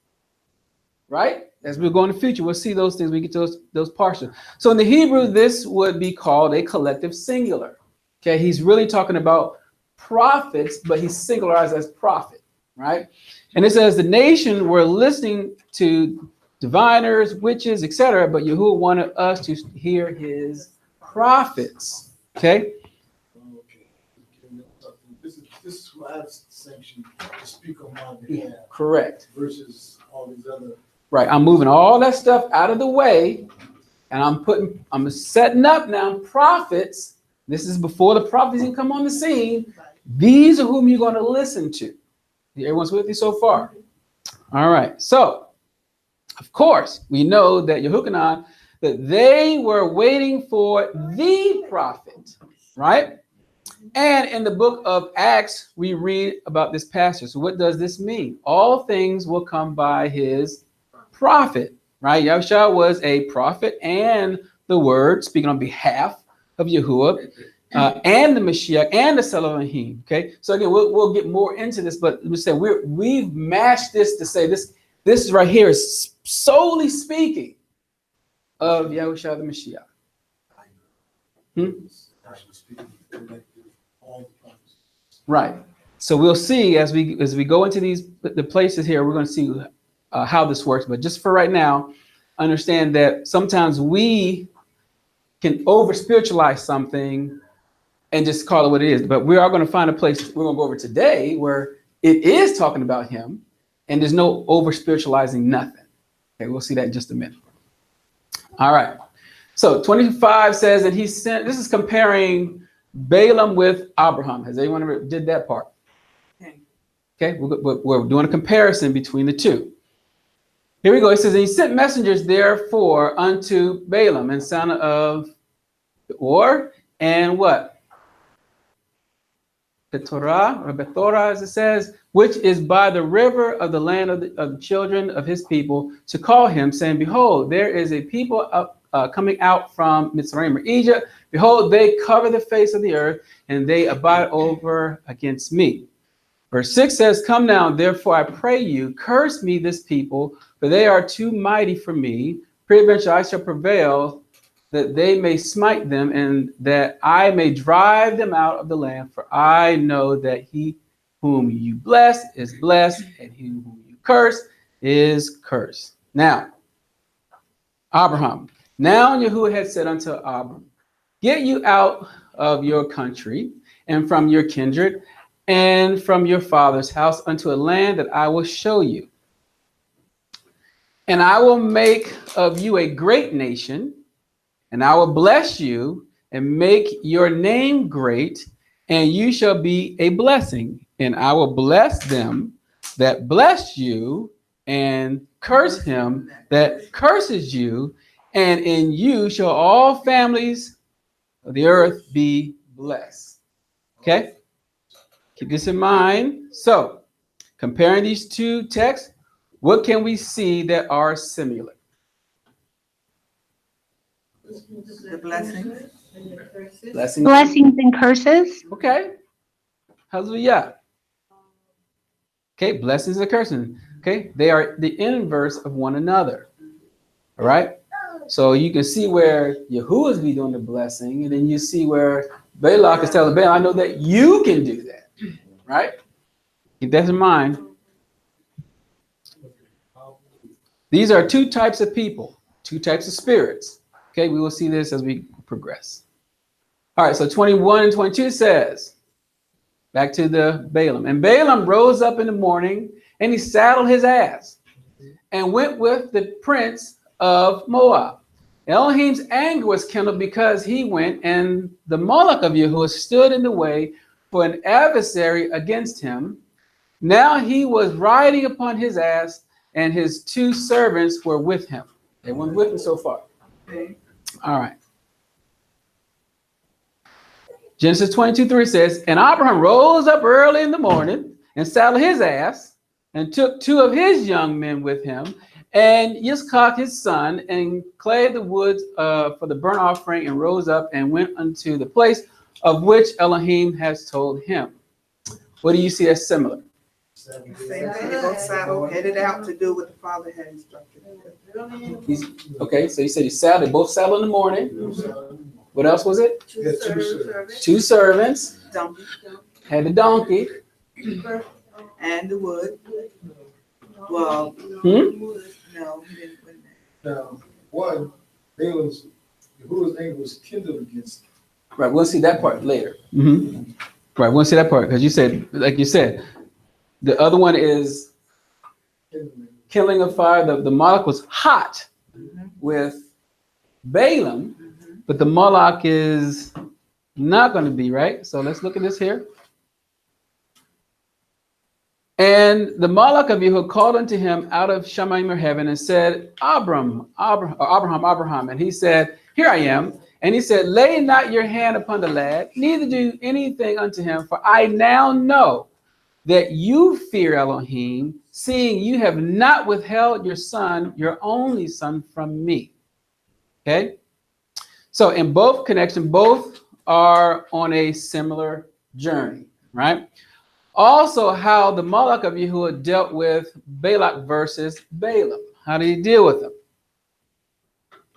A: right? As we go in the future, we'll see those things. We get to those Parsha. So in the Hebrew, this would be called a collective singular. Okay, he's really talking about prophets, but he's singularized as prophet, right? And it says the nation were listening to diviners, witches, etc., but Yahuwah wanted us to hear his prophets. Okay?
E: Okay. This is who I've sanctioned to speak on my behalf
A: Correct.
E: versus all these other.
A: Right. I'm moving all that stuff out of the way, and I'm setting up now prophets. This is before the prophets even come on the scene. These are whom you're going to listen to. Everyone's with me so far? All right. So, of course, we know that Yehukanan, that they were waiting for the prophet, right? And in the book of Acts, we read about this passage. So what does this mean? All things will come by his prophet, right? Yahushua was a prophet and the word, speaking on behalf of Yahuwah, and the Mashiach and the Son of Elohim. Okay, so again, we'll get more into this, but we say we've mashed this to say this right here is solely speaking of Yahushua the Mashiach. Right. So we'll see as we go into the places here, we're going to see how this works. But just for right now, understand that sometimes we can over spiritualize something and just call it what it is. But we are going to find a place we're going to go over today where it is talking about him and there's no over spiritualizing nothing. Okay, we'll see that in just a minute. All right. So 25 says that he sent, this is comparing Balaam with Abraham. Has anyone ever did that part? Okay, we're doing a comparison between the two. Here we go. It says, and he sent messengers therefore unto Balaam and son of Beor, and what? Betorah, as it says, which is by the river of the land of the children of his people, to call him, saying, behold, there is a people coming out from Mitzrayim or Egypt. Behold, they cover the face of the earth, and they abide over against me. Verse 6 says, come now, therefore I pray you, curse me this people, for they are too mighty for me. Peradventure I shall prevail, that they may smite them, and that I may drive them out of the land. For I know that he whom you bless is blessed, and he whom you curse is cursed. Now, Abraham. Now Yahuwah had said unto Abram, get you out of your country, and from your kindred, and from your father's house unto a land that I will show you. And I will make of you a great nation, and I will bless you and make your name great, and you shall be a blessing. And I will bless them that bless you, and curse him that curses you, and in you shall all families of the earth be blessed. Okay? Keep this in mind. So, comparing these two texts, what can we see that are similar?
H: The blessings.
G: Blessings and curses.
A: Okay. Hallelujah. Okay, blessings and cursing. Okay, they are the inverse of one another. All right. So you can see where Yahuwah is doing the blessing, and then you see where Balak is telling Balaam, I know that you can do that. Right? Keep that in mind. These are two types of people, two types of spirits. Okay, we will see this as we progress. All right, so 21 and 22 says, back to the Balaam. And Balaam rose up in the morning, and he saddled his ass, and went with the prince of Moab. Elohim's anger was kindled because he went, and the Balak of Yahuwah stood in the way for an adversary against him. Now he was riding upon his ass, and his two servants were with him. Everyone with me so far?
H: Okay.
A: All right. Genesis 22:3 says, and Abraham rose up early in the morning and saddled his ass, and took two of his young men with him, and Yitzchak his son, and clave the woods for the burnt offering, and rose up and went unto the place of which Elohim has told him. What do you see as similar?
H: Same thing, they both saddled, headed out to do what the father had instructed.
A: Okay, so you said he saddled, they both saddled in the morning. What else was it?
B: Two
E: Yeah, two
B: servants.
A: Two servants.
H: Donkey
A: Had the donkey.
H: and the wood. Well,
A: Hmm?
H: no, he didn't put that.
E: Now, one, Balaam's, Yahuwah's anger was kindled against him.
A: Right. We'll see that part later. Mm-hmm. Right. We'll see that part because you said, like you said, the other one is killing of fire. The Moloch was hot with Balaam, but the Moloch is not going to be, right? So let's look at this here. And the Moloch of Yahuah called unto him out of Shamayim or heaven and said, Abraham. And he said, Here I am. And he said, Lay not your hand upon the lad, neither do anything unto him, for I now know that you fear Elohim, seeing you have not withheld your son, your only son, from me. Okay? So in both connections, both are on a similar journey, right? Also, how the Moloch of Yahuah dealt with Balak versus Balaam. How did he deal with them?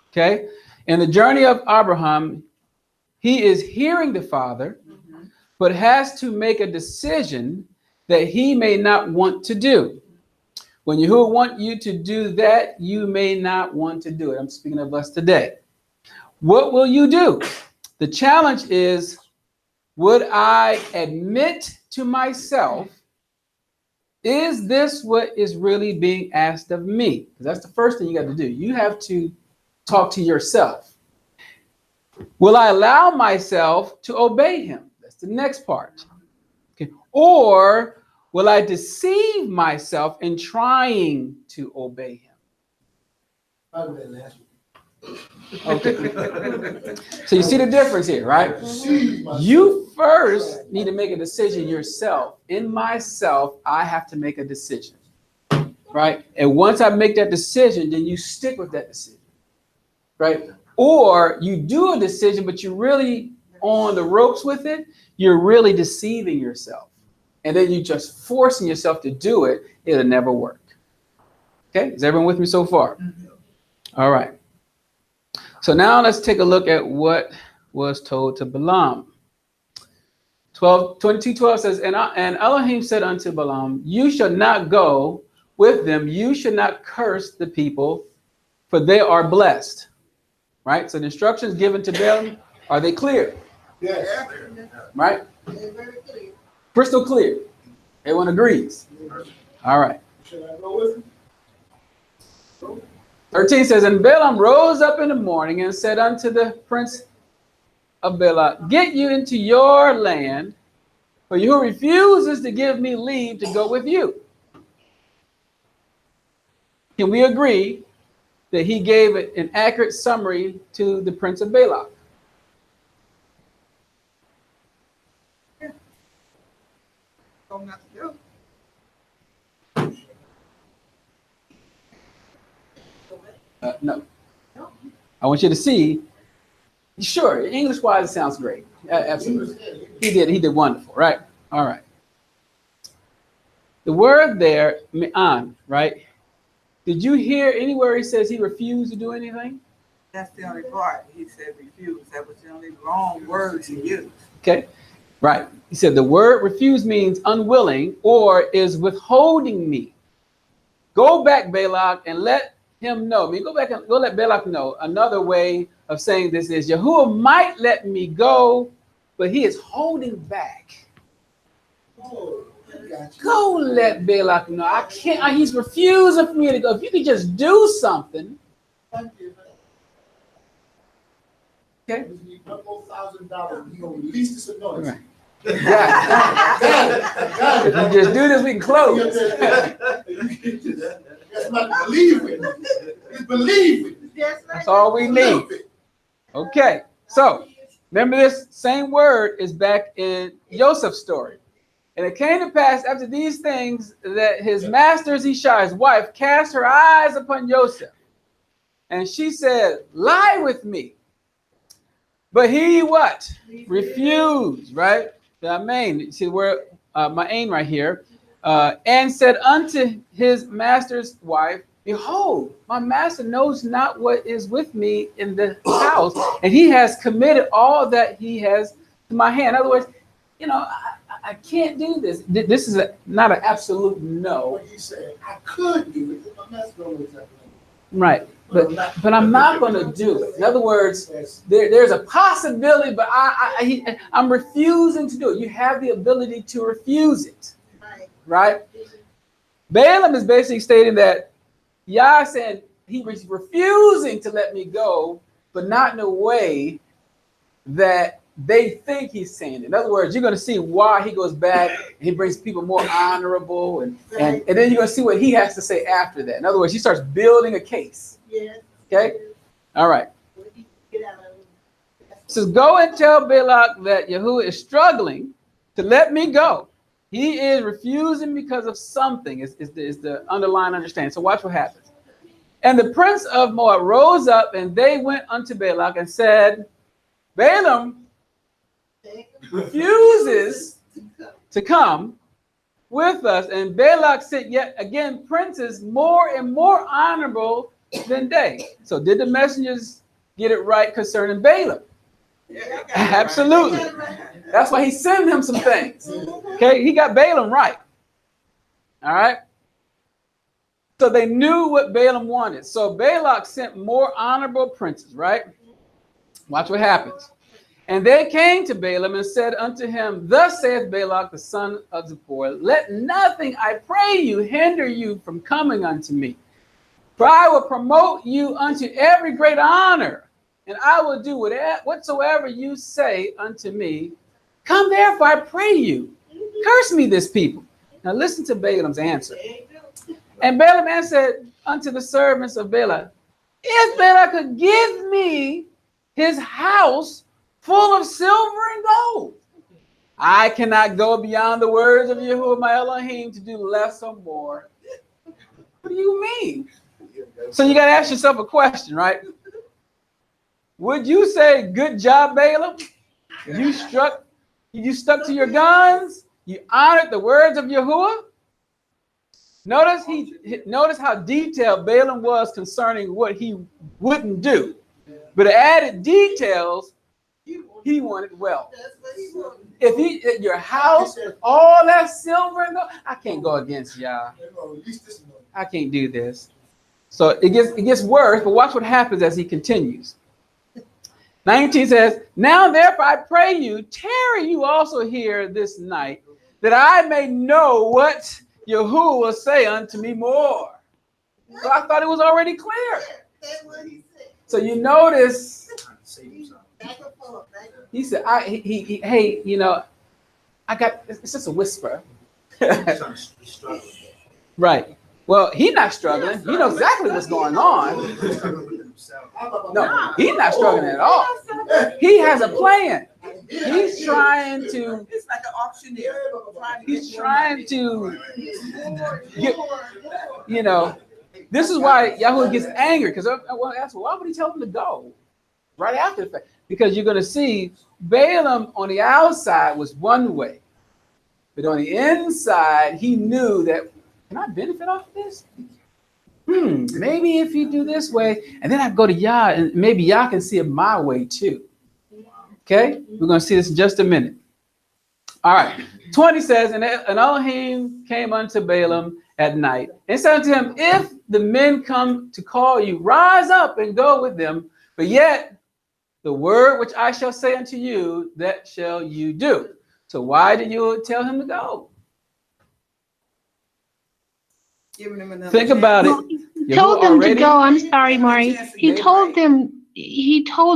A: Okay? In the journey of Abraham, he is hearing the Father, but has to make a decision that he may not want to do. When Yahuah wants you to do that, you may not want to do it. I'm speaking of us today. What will you do? The challenge is, would I admit to myself, is this what is really being asked of me? Because that's the first thing you got to do. You have to talk to yourself. Will I allow myself to obey him? That's the next part. Okay. Or will I deceive myself in trying to obey him?
E: Probably that last one.
A: Okay. So you see the difference here, right? You first need to make a decision yourself. In myself, I have to make a decision, right? And once I make that decision, then you stick with that decision, right? Or you do a decision, but you're really on the ropes with it. You're really deceiving yourself. And then you're just forcing yourself to do it. It'll never work. Okay? Is everyone with me so far? All right. So now let's take a look at what was told to Balaam. 22:12 says, and Elohim said unto Balaam, you shall not go with them. You should not curse the people, for they are blessed. Right? So the instructions given to Balaam, are they clear?
E: Yes.
A: Right?
B: They're very clear.
A: Crystal clear. Everyone agrees. All right.
E: Should I go with him?
A: 13 says, and Balaam rose up in the morning and said unto the prince of Balak, get you into your land, for you refuses to give me leave to go with you. Can we agree that he gave an accurate summary to the prince of Balak?
H: Told him not to do.
A: No. I want you to see. Sure, English-wise, it sounds great. Absolutely. He did wonderful, right? All right. The word there, me'an, right? Did you hear anywhere he says he refused to do anything?
H: That's the only part. He said refuse. That was the only wrong word to use.
A: Okay, right. He said the word refuse means unwilling or is withholding me. Go back, Balak, and let him know. I mean, go back and go let Balak know. Another way of saying this is Yahuah might let me go, but he is holding back.
E: Oh, I got you.
A: Go let Balak know. I can't. He's refusing for me to go. If you could just do something.
E: Thank you.
A: Okay.
E: We need $1 more $1,000. You gonna release this annoyance?
A: Right. Got it. If you just do this, we can close.
E: That's not believe it. It's believe it.
A: That's all we need. Okay. So remember, this same word is back in Joseph's story. And it came to pass after these things that his master Zishai, his wife, cast her eyes upon Joseph. And she said, lie with me. But he what? Refused, right? The main, see where my aim right here. And said unto his master's wife, behold, my master knows not what is with me in the house, and he has committed all that he has to my hand. In other words, you know, I can't do this. This is not an absolute no.
E: What he said, I could do it, but that's not exactly.
A: Right. But I'm not going to do it. In other words, there's a possibility, but I'm refusing to do it. You have the ability to refuse it. Right? Balaam is basically stating that Yah said he was refusing to let me go, but not in a way that they think he's saying it. In other words, you're going to see why he goes back and he brings people more honorable, and then you're going to see what he has to say after that. In other words, he starts building a case. Okay? All right. So go and tell Balak that Yahuah is struggling to let me go. He is refusing because of something, is the underlying understanding. So watch what happens. And the prince of Moab rose up, and they went unto Balak and said, Balaam refuses to come with us. And Balak sent yet again princes more and more honorable than they. So did the messengers get it right concerning Balaam? Absolutely. That's why he sent him some things. Okay, he got Balaam right. All right. So they knew what Balaam wanted. So Balak sent more honorable princes, right? Watch what happens. And they came to Balaam and said unto him, Thus saith Balak the son of Zippor, Let nothing, I pray you, hinder you from coming unto me. For I will promote you unto every great honor, and I will do whatsoever you say unto me. Come therefore, I pray you, curse me this people. Now listen to Balaam's answer. And Balaam answered unto the servants of Balak, If Balak could give me his house full of silver and gold, I cannot go beyond the words of Yahuah my Elohim to do less or more. What do you mean? So you got to ask yourself a question, right? Would you say, good job, Balaam? You stuck to your guns. You honored the words of Yahuah. Notice how detailed Balaam was concerning what he wouldn't do. But it added details he wanted wealth. If your house with all that silver and gold, I can't go against y'all. I can't do this. So it gets worse, but watch what happens as he continues. 19 says, Now therefore I pray you, tarry you also here this night, that I may know what Yahuah will say unto me more. So I thought it was already clear. So you notice, he said, hey, you know, it's just a whisper. Right. Well, he's not struggling. He knows exactly what's going on. No, he's not struggling at all. He has a plan. He's trying to.
H: It's like an auctioneer.
A: He's trying to get, you know, this is why Yahuah gets angry, because I want to ask, why would he tell him to go right after the fact? Because you're going to see Balaam on the outside was one way, but on the inside, he knew that, can I benefit off of this? Maybe if you do this way, and then I go to Yah, and maybe Yah can see it my way too. Okay? We're going to see this in just a minute. All right. 20 says, And Elohim came unto Balaam at night, and said unto him, If the men come to call you, rise up and go with them, but yet the word which I shall say unto you, that shall you do. So why did you tell him to go? Think about it.
G: He told them to go. I'm sorry, Moreh. He told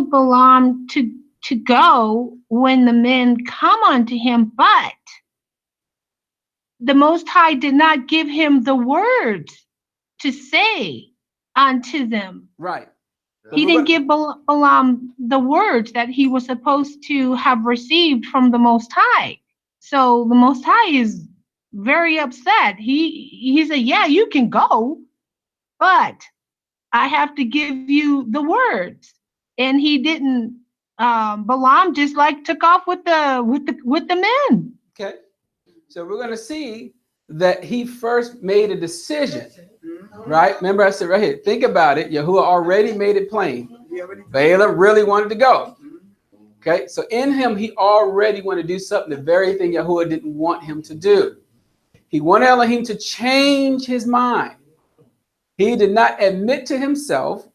G: Balaam to go when the men come unto him, but the Most High did not give him the words to say unto them.
A: Right.
G: He didn't give Balaam the words that he was supposed to have received from the Most High. So the Most High is very upset. He said, yeah, you can go, but I have to give you the words. And he didn't. Balaam just took off with the men.
A: Okay. So we're going to see that he first made a decision,
H: Mhm.
A: right? Remember I said right here, think about it. Yahuah already made it plain.
H: He already-
A: Balaam really wanted to go.
H: Mhm.
A: Okay, so in him, he already wanted to do something, the very thing Yahuah didn't want him to do. He wanted Elohim to change his mind. He did not admit to himself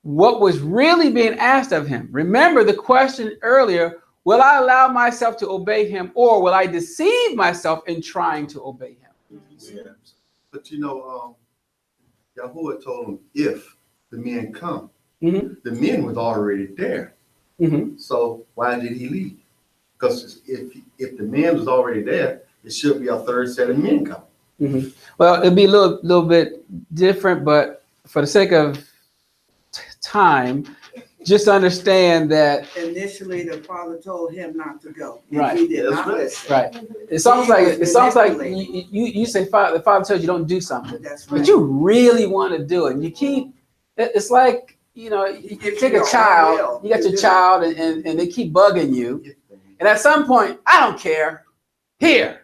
A: what was really being asked of him. Remember the question earlier, will I allow myself to obey him, or will I deceive myself in trying to obey him?
J: Yeah. But you know, Yahuah told him if the men come,
A: Mhm.
J: the men was already there.
A: Mhm.
J: So why did he leave? Because if the men was already there, it should be a third set of men coming.
A: Mhm. Well, it'd be a little bit different, but for the sake of time, just understand that
H: Initially, the father told him not to go. And
A: Right.
H: he did
J: That's
H: not
J: right.
H: listen.
A: right. It's almost like
H: Manipulated.
A: you say the father tells you don't do something,
H: That's right.
A: but you really want to do it. And you keep it's like you
H: It's
A: take
H: your
A: a
H: own
A: child,
H: will
A: you got
H: to
A: your
H: do.
A: child, and they keep bugging you, and at some point, I don't care. Here,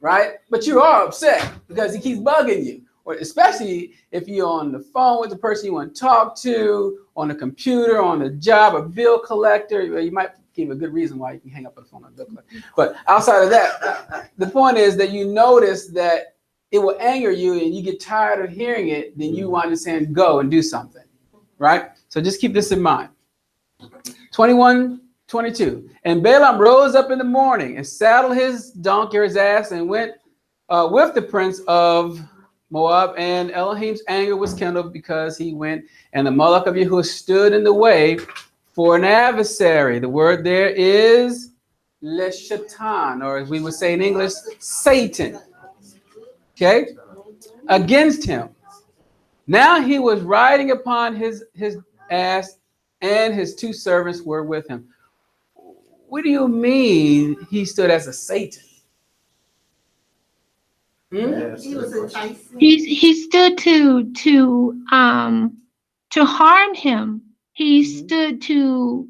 A: right? But you are upset because he keeps bugging you, or especially if you're on the phone with the person you want to talk to, on the computer, on the job, a bill collector. You might give a good reason why you can hang up on the phone on a bill collector. But outside of that, the point is that you notice that it will anger you and you get tired of hearing it, then you want to say, go and do something, right? So just keep this in mind. 21:22. And Balaam rose up in the morning and saddled his donkey or his ass and went with the prince of Moab, and Elohim's anger was kindled because he went, and the Malach of Yahuah stood in the way for an adversary. The word there is Leshatan, or as we would say in English, Satan. Okay? Against him. Now he was riding upon his ass, and his two servants were with him. What do you mean he stood as a Satan?
B: He was enticing.
G: He stood to harm him. He stood to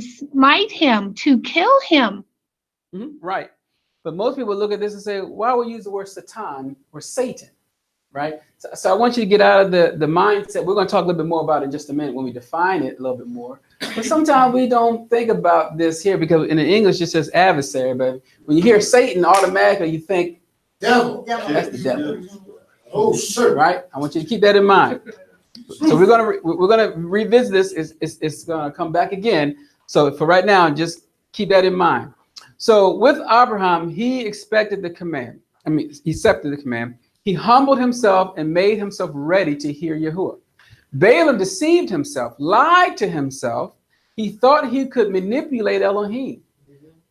G: smite him, to kill him.
A: Right. But most people look at this and say, why would you use the word Satan or Satan? Right? So I want you to get out of the mindset. We're going to talk a little bit more about it in just a minute when we define it a little bit more. But sometimes we don't think about this here because in the English it says adversary. But when you hear Satan, automatically you think,
E: Devil.
A: that's the devil.
E: Oh, sir.
A: Right? I want you to keep that in mind. So we're gonna revisit this. It's gonna come back again. So for right now, just keep that in mind. So with Abraham, he expected the command. He accepted the command. He humbled himself and made himself ready to hear Yahuah. Balaam deceived himself, lied to himself. He thought he could manipulate Elohim.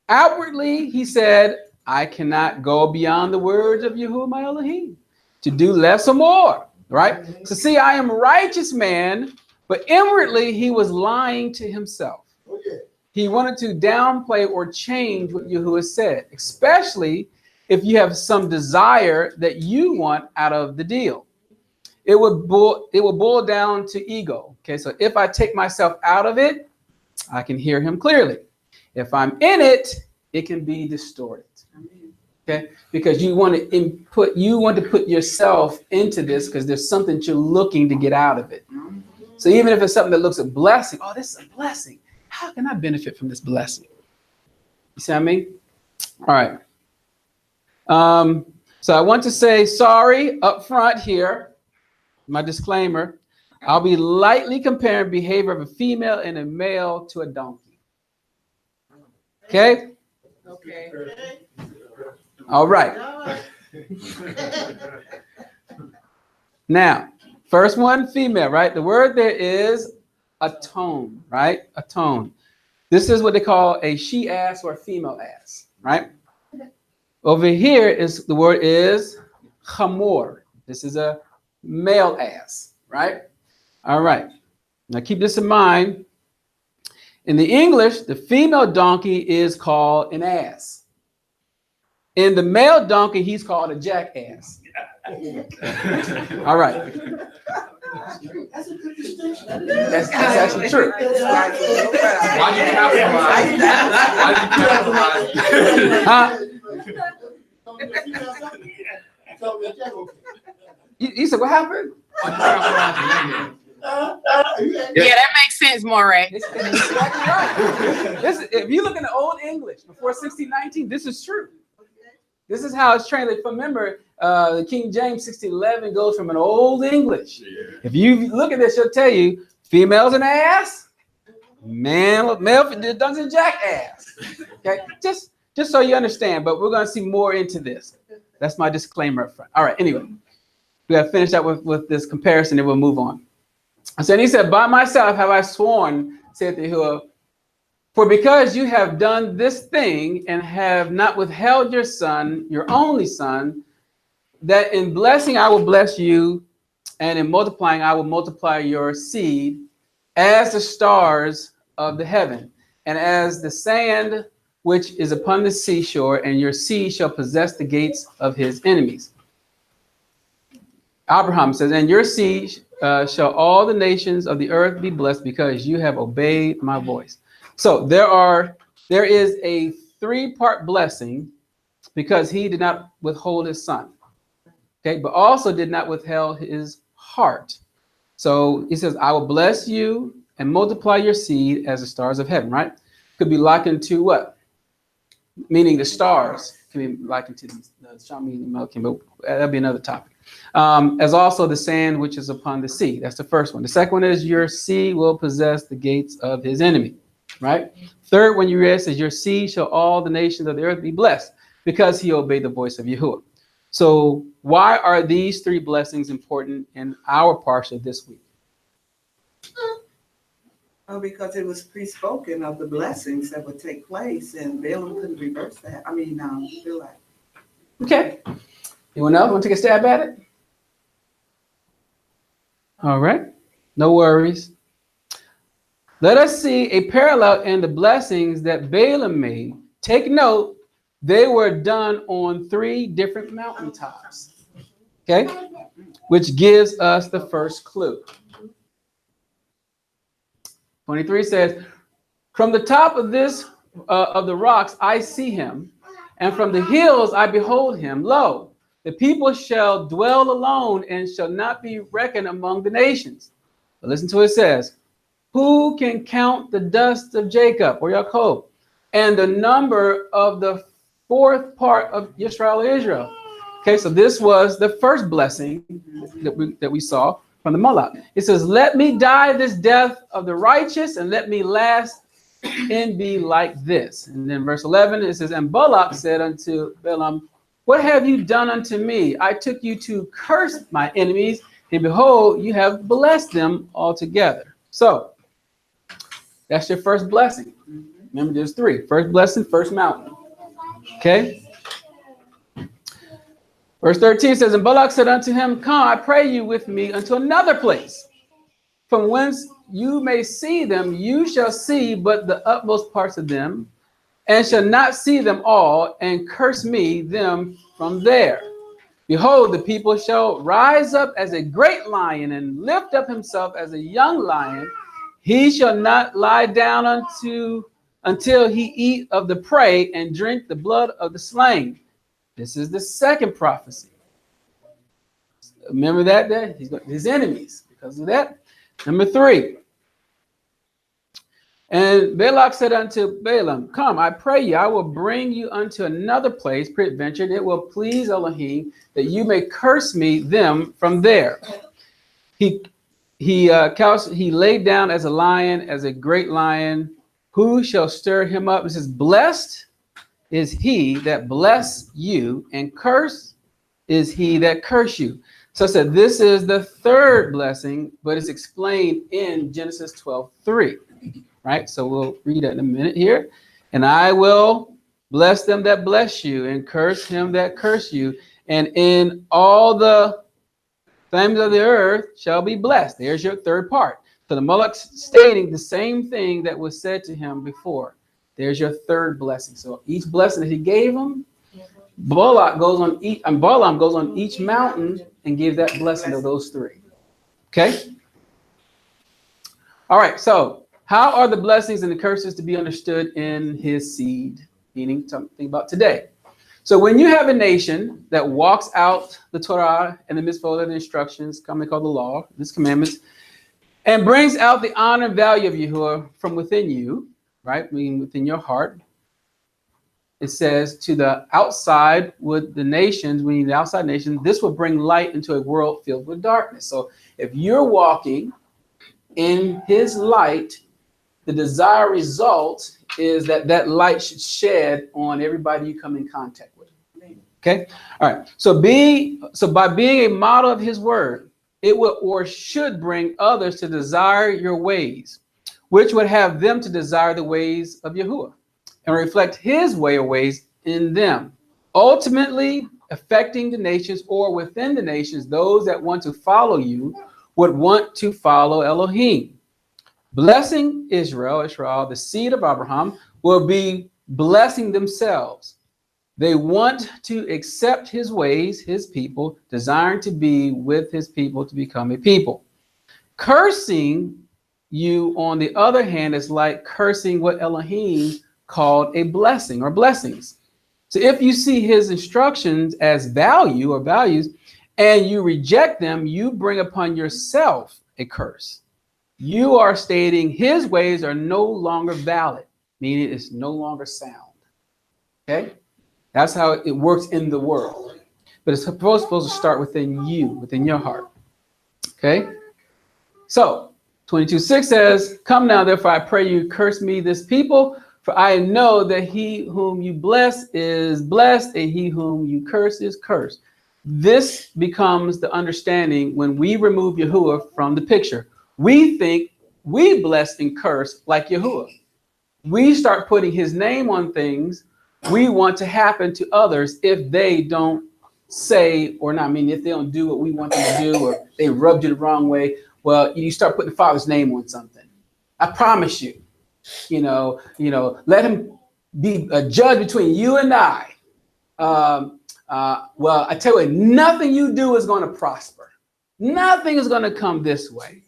A: Outwardly, he said, I cannot go beyond the words of Yahuah my Elohim to do less or more, right? So see, I am a righteous man, but inwardly he was lying to himself.
E: Oh, yeah.
A: He wanted to downplay or change what Yahuah said, especially if you have some desire that you want out of the deal. It will boil down to ego. Okay, so if I take myself out of it, I can hear him clearly. If I'm in it, it can be distorted. Okay, because you want to put yourself into this because there's something you're looking to get out of it. So even if it's something that looks a blessing, oh, this is a blessing. How can I benefit from this blessing? You see what I mean? All right. So I want to say sorry up front here. My disclaimer. I'll be lightly comparing behavior of a female and a male to a donkey. Okay?
B: Okay.
A: All right. Now, first one, female, right? The word there is atone, right? Atone. This is what they call a she ass or a female ass, right? Over here is the word is chamor. This is a male ass, right? All right. Now keep this in mind. In the English, the female donkey is called an ass. In the male donkey, he's called a jackass. All right.
E: That's a good distinction.
A: That's actually true.
C: Why'd you capitalize? Why'd you capitalize?
A: Huh? You said what happened?
E: Yeah.
C: Yeah, that makes sense, Moreh.
A: It's exactly right. If you look in the Old English before 1619, this is true. This is how it's translated. Remember, the King James 1611 goes from an Old English. If you look at this, she'll tell you females an ass, male doesn't jack ass. Okay, just so you understand. But we're going to see more into this. That's my disclaimer up front. All right. Anyway, we got to finish up with this comparison, and we'll move on. So then he said, "By myself have I sworn," saith Yahuah, "for because you have done this thing and have not withheld your son, your only son, that in blessing I will bless you, and in multiplying I will multiply your seed as the stars of the heaven, and as the sand which is upon the seashore, and your seed shall possess the gates of his enemies." Abraham says, "And your seed shall all the nations of the earth be blessed, because you have obeyed my voice." So there is a 3-part blessing, because he did not withhold his son. Okay, but also did not withhold his heart. So he says, "I will bless you and multiply your seed as the stars of heaven," right? Could be likened to what? Meaning the stars can be likened to the Shami Melkim, but that'll be another topic. As also the sand which is upon the sea. That's the first one. The second one is your seed will possess the gates of his enemy, right? Third one you read says your seed shall all the nations of the earth be blessed, because he obeyed the voice of Yahuah. So why are these 3 blessings important in our Parsha this week?
H: Oh, because it was pre-spoken of the blessings that would take place, and Balaam couldn't reverse that. I mean, Balak.
A: Okay. Anyone else want to take a stab at it? All right. No worries. Let us see a parallel in the blessings that Balaam made. Take note, they were done on 3 different mountaintops. Okay? Which gives us the first clue. 23 says, "From the top of this of the rocks I see him, and from the hills I behold him. Lo, the people shall dwell alone and shall not be reckoned among the nations." But listen to what it says. "Who can count the dust of Jacob," or Yaakov, "and the number of the 4th part of Israel?" Okay, so this was the first blessing that we saw from the Malach. It says, "Let me die this death of the righteous, and let me last and be like this." And then verse 11, it says, "And Balak said unto Balaam, What have you done unto me? I took you to curse my enemies, and behold, you have blessed them altogether." So that's your first blessing. Remember, there's 3. First blessing, first mountain. Okay? Verse 13 says, "And Balak said unto him, Come, I pray you with me unto another place, from whence you may see them. You shall see but the utmost parts of them, and shall not see them all, and curse me them from there. Behold, the people shall rise up as a great lion, and lift up himself as a young lion. He shall not lie down until he eat of the prey and drink the blood of the slain." This is the second prophecy. Remember that he's got his enemies because of that. Number 3. "And Balak said unto Balaam, Come, I pray you, I will bring you unto another place, peradventure it will please Elohim, that you may curse me them from there. He laid down as a lion, as a great lion. Who shall stir him up?" It says, "Blessed is he that bless you, and cursed is he that curse you." So I said this is the 3rd blessing, but it's explained in Genesis 12:3. Right? So we'll read it in a minute here. "And I will bless them that bless you, and curse him that curse you. And in all the families of the earth shall be blessed." There's your 3rd part. So the Malach stating the same thing that was said to him before. There's your 3rd blessing. So each blessing that he gave him, Balaam goes on each mountain and gives that blessing of those 3. Okay? All right, so how are the blessings and the curses to be understood in his seed? Meaning something about today. So when you have a nation that walks out the Torah and the mitzvot and the instructions, commonly called the law, these commandments, and brings out the honor and value of Yahuah from within you, right? Meaning within your heart. It says to the outside with the nations, meaning the outside nations, this will bring light into a world filled with darkness. So if you're walking in his light, the desired result is that that light should shed on everybody you come in contact with. Okay. All right. So by being a model of his word, it will or should bring others to desire your ways, which would have them to desire the ways of Yahuah and reflect his way or ways in them, ultimately affecting the nations or within the nations. Those that want to follow you would want to follow Elohim. Blessing Israel, the seed of Abraham, will be blessing themselves. They want to accept his ways, his people, desiring to be with his people to become a people. Cursing you, on the other hand, is like cursing what Elohim called a blessing or blessings. So if you see his instructions as value or values and you reject them, you bring upon yourself a curse. You are stating his ways are no longer valid, meaning it's no longer sound. Okay? That's how it works in the world. But it's supposed to start within you, within your heart. Okay? So, 22:6 says, come now, therefore, I pray you, curse me, this people, for I know that he whom you bless is blessed, and he whom you curse is cursed. This becomes the understanding when we remove Yahuah from the picture. We think we bless and curse like Yahuah. We start putting his name on things we want to happen to others if they don't say or not, I mean, if they don't do what we want them to do or they rubbed you the wrong way. Well, you start putting the Father's name on something. I promise you, let him be a judge between you and I. Well, I tell you what, nothing you do is going to prosper. Nothing is going to come this way.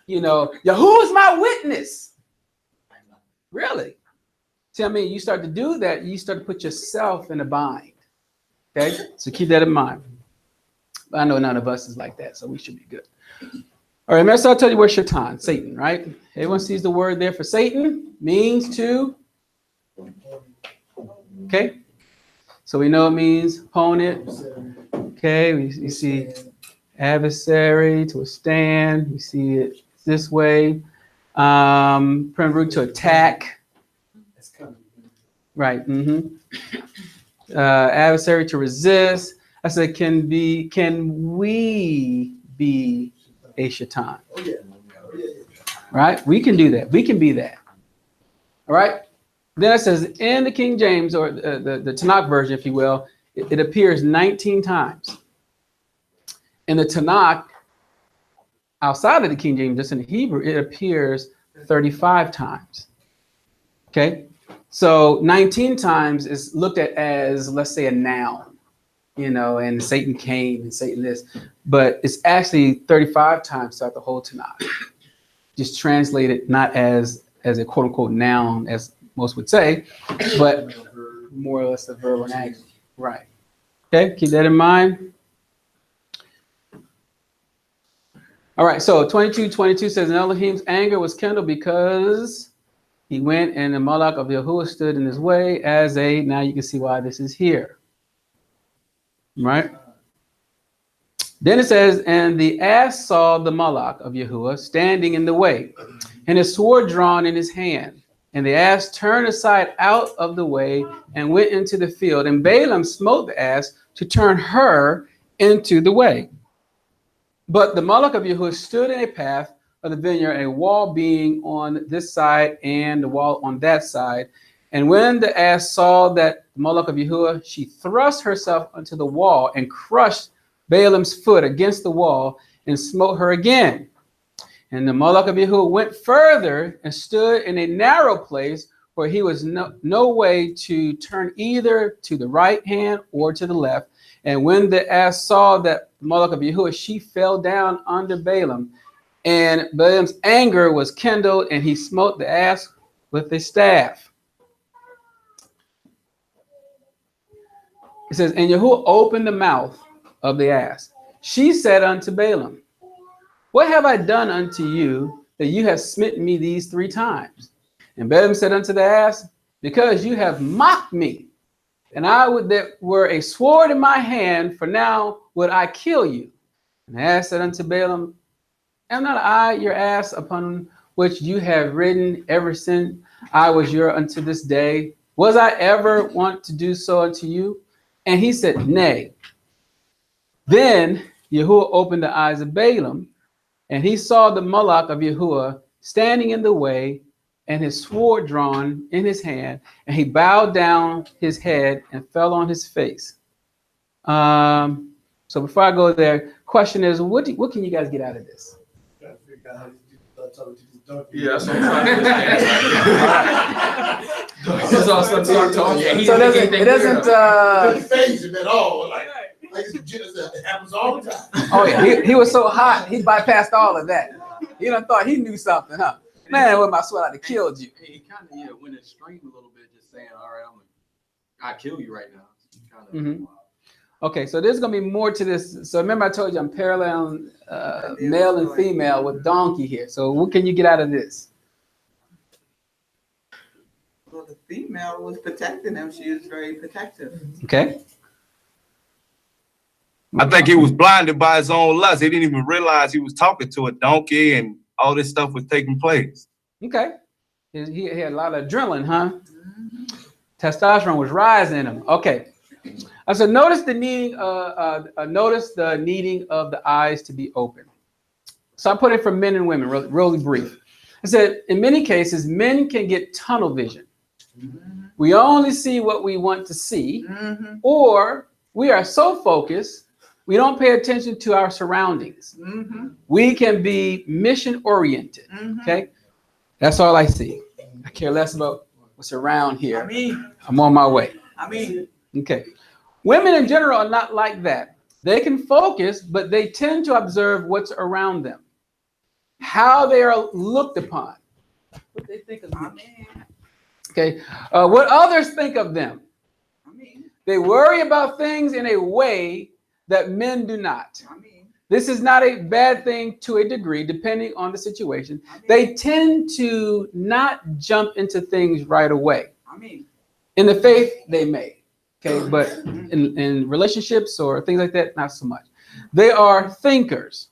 A: Yahuwah is my witness. Really? See, I mean, you start to do that, you start to put yourself in a bind. Okay? So keep that in mind. I know none of us is like that, so we should be good. All right, so I'll tell you where's Shaitan, Satan, right? Everyone sees the word there for Satan, means to. Okay? So we know it means opponent. Okay, we see adversary, to withstand. We see it this way. Prime root to attack. Right. Adversary to resist. I said, can we be a Shaitan? Right? We can do that. We can be that. All right. Then it says in the King James, or the Tanakh version, if you will, it appears 19 times. In the Tanakh, outside of the King James, just in the Hebrew, it appears 35 times. Okay. So 19 times is looked at as, let's say, a noun, and Satan came and Satan this, but it's actually 35 times throughout the whole Tanakh. Just translated not as a quote unquote noun, as most would say, but more or less a verb or an action. Right. Okay, keep that in mind. All right, so 22:22 says, and Elohim's anger was kindled because he went and the Malak of Yahuah stood in his way as a, now you can see why this is here. Right? Then it says, and the ass saw the Malak of Yahuah standing in the way, and his sword drawn in his hand. And the ass turned aside out of the way and went into the field. And Balaam smote the ass to turn her into the way. But the Malak of Yahuah stood in a path of the vineyard, a wall being on this side and the wall on that side. And when the ass saw that the Malak of Yahuah, she thrust herself onto the wall and crushed Balaam's foot against the wall and smote her again. And the Malak of Yahuah went further and stood in a narrow place where he was no way to turn either to the right hand or to the left. And when the ass saw that the Malak of Yahuah, she fell down under Balaam. And Balaam's anger was kindled, and he smote the ass with a staff. It says, and Yahuah opened the mouth of the ass. She said unto Balaam, what have I done unto you that you have smitten me these 3 times? And Balaam said unto the ass, because you have mocked me, and I would that were a sword in my hand, for now would I kill you. And the ass said unto Balaam, am not I your ass upon which you have ridden ever since I was your unto this day? Was I ever want to do so unto you? And he said, nay. Then Yahuah opened the eyes of Balaam, and he saw the Malach of Yahuah standing in the way, and his sword drawn in his hand, and he bowed down his head and fell on his face. So before I go there, question is, what can you guys get out of this?
E: Trying to figure out how to start talking to this donkey.
K: Yeah, that's what I'm trying to understand. This all stuff start talking.
A: So it doesn't
E: Doesn't phase him at all. Like it happens all the time.
A: oh yeah, he was so hot, he bypassed all of that. He done thought he knew something, huh? Man, with my sweat, I'd have killed you.
K: He kind of went extreme a little bit, just saying, all right, I kill you right now.
A: Mhm. Okay, so there's going to be more to this. So remember I told you I'm paralleling male and female with donkey here. So what can you get out of this?
H: Well, the female was protecting him. She was very protective.
A: Okay.
L: I think he was blinded by his own lust. He didn't even realize he was talking to a donkey and all this stuff was taking place.
A: Okay. He had a lot of adrenaline, huh? Testosterone was rising in him. Okay. So notice the needing of the eyes to be open. So I put it for men and women, really brief. I said, in many cases, men can get tunnel vision. We only see what we want to see, or we are so focused, we don't pay attention to our surroundings. We can be mission oriented. Okay. That's all I see. I care less about what's around here. I'm on my way. Okay. Women in general are not like that. They can focus, but they tend to observe what's around them, how they are looked upon, what they think of them. Okay, what others think of them. They worry about things in a way that men do not. This is not a bad thing to a degree, depending on the situation. They tend to not jump into things right away. In the faith, they may. Okay, but in relationships or things like that, not so much. They are thinkers.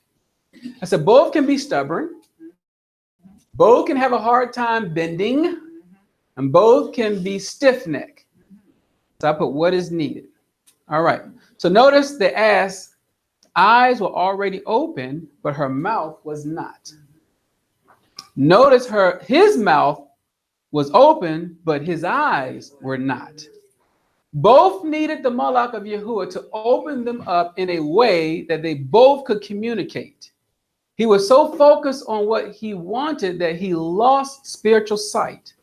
A: I said both can be stubborn. Both can have a hard time bending. And both can be stiff-necked. So I put what is needed. All right. So notice the ass eyes were already open, but her mouth was not. Notice his mouth was open, but his eyes were not. Both needed the Malach of Yahuah to open them up in a way that they both could communicate. He was so focused on what he wanted that he lost spiritual sight.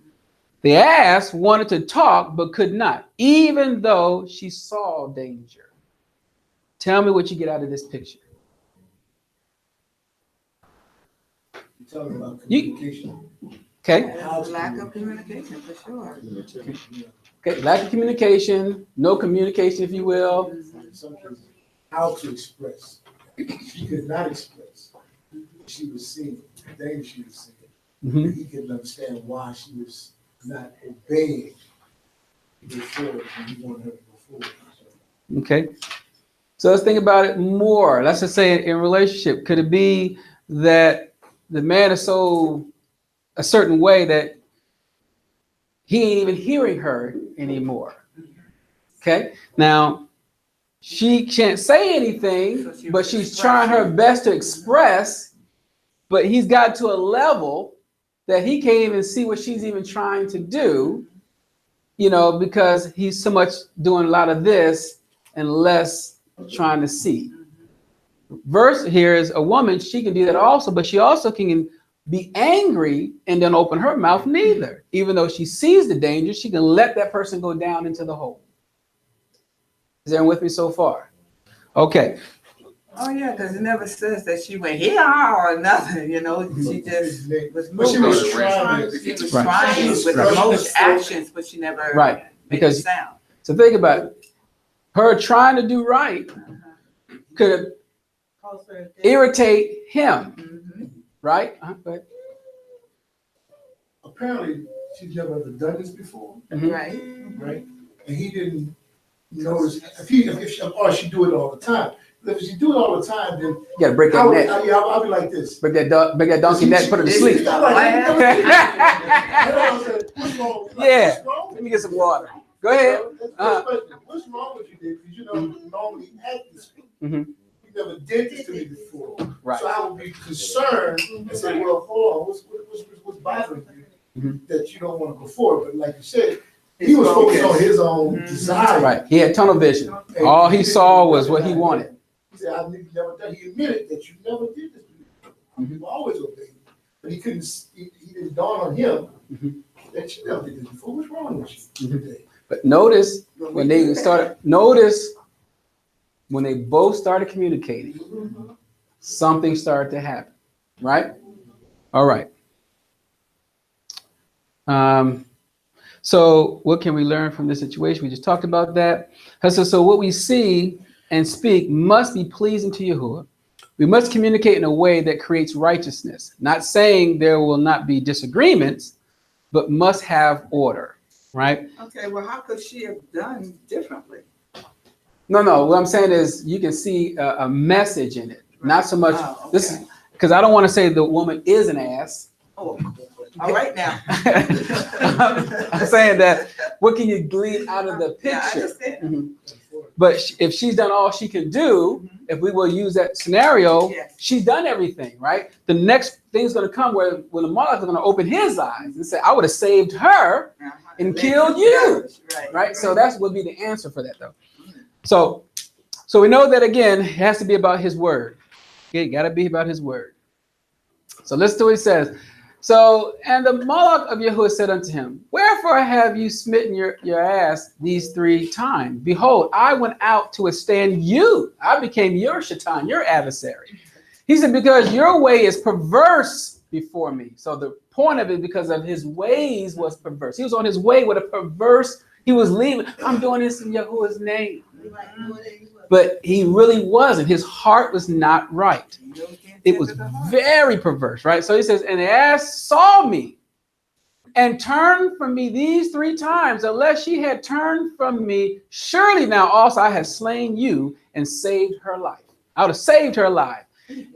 A: The ass wanted to talk but could not, even though she saw danger. Tell me what you get out of this picture.
E: You're talking about communication.
A: Okay.
H: Lack of communication, for sure.
A: Okay, lack of communication, no communication, if you will.
E: In some cases, how to express. She could not express. She was seeing the danger she was seeing. He couldn't understand why she was not obeying before when he wanted her to go forward.
A: Okay. So let's think about it more. Let's just say in relationship, could it be that the man is so a certain way that he ain't even hearing her anymore? Okay. Now, she can't say anything, but she's trying her best to express, but he's got to a level that he can't even see what she's even trying to do, because he's so much doing a lot of this and less trying to see. Verse here is a woman, she can do that also, but she also can be angry and then open her mouth neither. Even though she sees the danger, she can let that person go down into the hole. Is everyone with me so far? Okay.
H: Oh yeah, because it never says that she went here or nothing, she just was moving.
E: She was trying.
H: She was trying with most actions, but she never
A: Right.
H: made
A: Because
H: a sound.
A: so think about it. her trying to do right could irritate him, right? Go ahead.
E: Apparently, she's never ever done this before.
H: Right.
E: Right? And he didn't notice, or she do it all the time. If she do it all the time, then
A: You gotta break that neck.
E: I'll be like this.
A: Break that donkey neck, put her to sleep. Yeah. Let me get some water. Go ahead.
E: What's wrong with you, Dave? Because you don't normally act this way. You never did this to me before.
A: Right.
E: So I would be concerned and say, well, hold on, what's bothering you that you don't want to go forward? But like you said, he was focused on his own desire.
A: Right. He had tunnel vision. All he saw was what he wanted.
E: He said, I've never done. He admitted that you never did this before. You always obeyed. But he couldn't. He didn't dawn on him that you never did this before. What's wrong with you today?
A: But notice when they started. Notice when they both started communicating, something started to happen. Right. All right. So what can we learn from this situation? We just talked about that. So what we see and speak must be pleasing to Yahuah. We must communicate in a way that creates righteousness. Not saying there will not be disagreements, but must have order, right?
H: Okay, well, how could she have done differently?
A: No. What I'm saying is you can see a message in it. Not so much.
H: Oh, okay.
A: This is because I don't want to say the woman is an ass.
H: Oh, all right now.
A: I'm saying that what can you glean out of the picture?
H: Yeah, I understand.
A: But if she's done all she can do, if we will use that scenario, she's done everything, right? The next thing's going to come where when the Malach is going to open his eyes and say, I would have saved her and killed you, right? So that would be the answer for that, though. So we know that, again, it has to be about his word. Okay, got to be about his word. So listen to what he says. So, and the Malach of Yahuah said unto him, wherefore have you smitten your ass these 3 times? Behold, I went out to withstand you. I became your shaitan, your adversary. He said, because your way is perverse before me. So the point of it, because of his ways was perverse. He was on his way with a perverse, he was leaving. I'm doing this in Yahuwah's name. But he really wasn't. His heart was not right. It was very perverse, right? So he says, and the ass saw me and turned from me these 3 times. Unless she had turned from me, surely now also I have slain you and saved her life. I would have saved her life.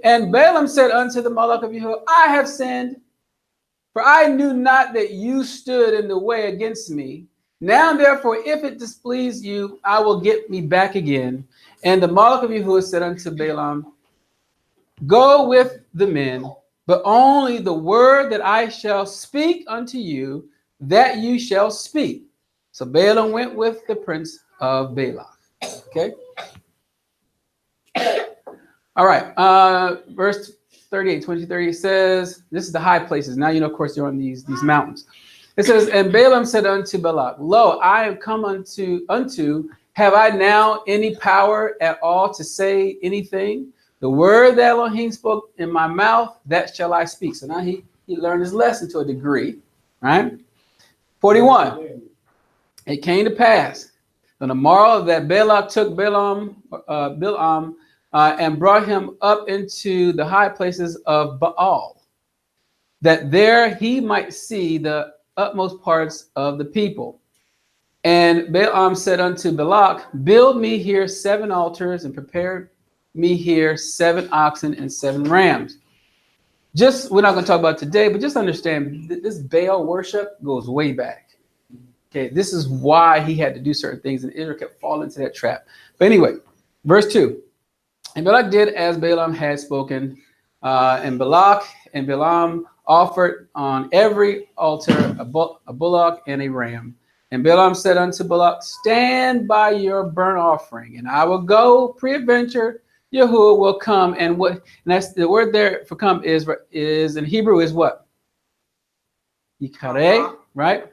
A: And Balaam said unto the Malach of Yahuah, I have sinned, for I knew not that you stood in the way against me. Now, therefore, if it displease you, I will get me back again. And the Malach of Yahuah said unto Balaam, go with the men, but only the word that I shall speak unto you, that you shall speak. So Balaam went with the prince of Balak. Okay. All right. Verse 38, 20-30 says, this is the high places. Now, you know, of course, you're on these mountains. It says, and Balaam said unto Balak, lo, I am come unto, have I now any power at all to say anything? The word that Elohim spoke in my mouth, that shall I speak. So now he learned his lesson to a degree, right? 41. It came to pass on the morrow that Balak took Balaam and brought him up into the high places of Baal, that there he might see the utmost parts of the people. And Balaam said unto Balak, build me here 7 altars and prepare me here 7 oxen and 7 rams. Just, we're not going to talk about today, but just understand this Baal worship goes way back. Okay, this is why he had to do certain things, and Israel kept falling into that trap. But anyway, verse 2. And Balak did as Balaam had spoken, and Balak and Balaam offered on every altar a bullock and a ram. And Balaam said unto Balak, stand by your burnt offering, and I will go. Peradventure Yahuah will come, and that's the word there for come is in Hebrew is what? Yikareh, right?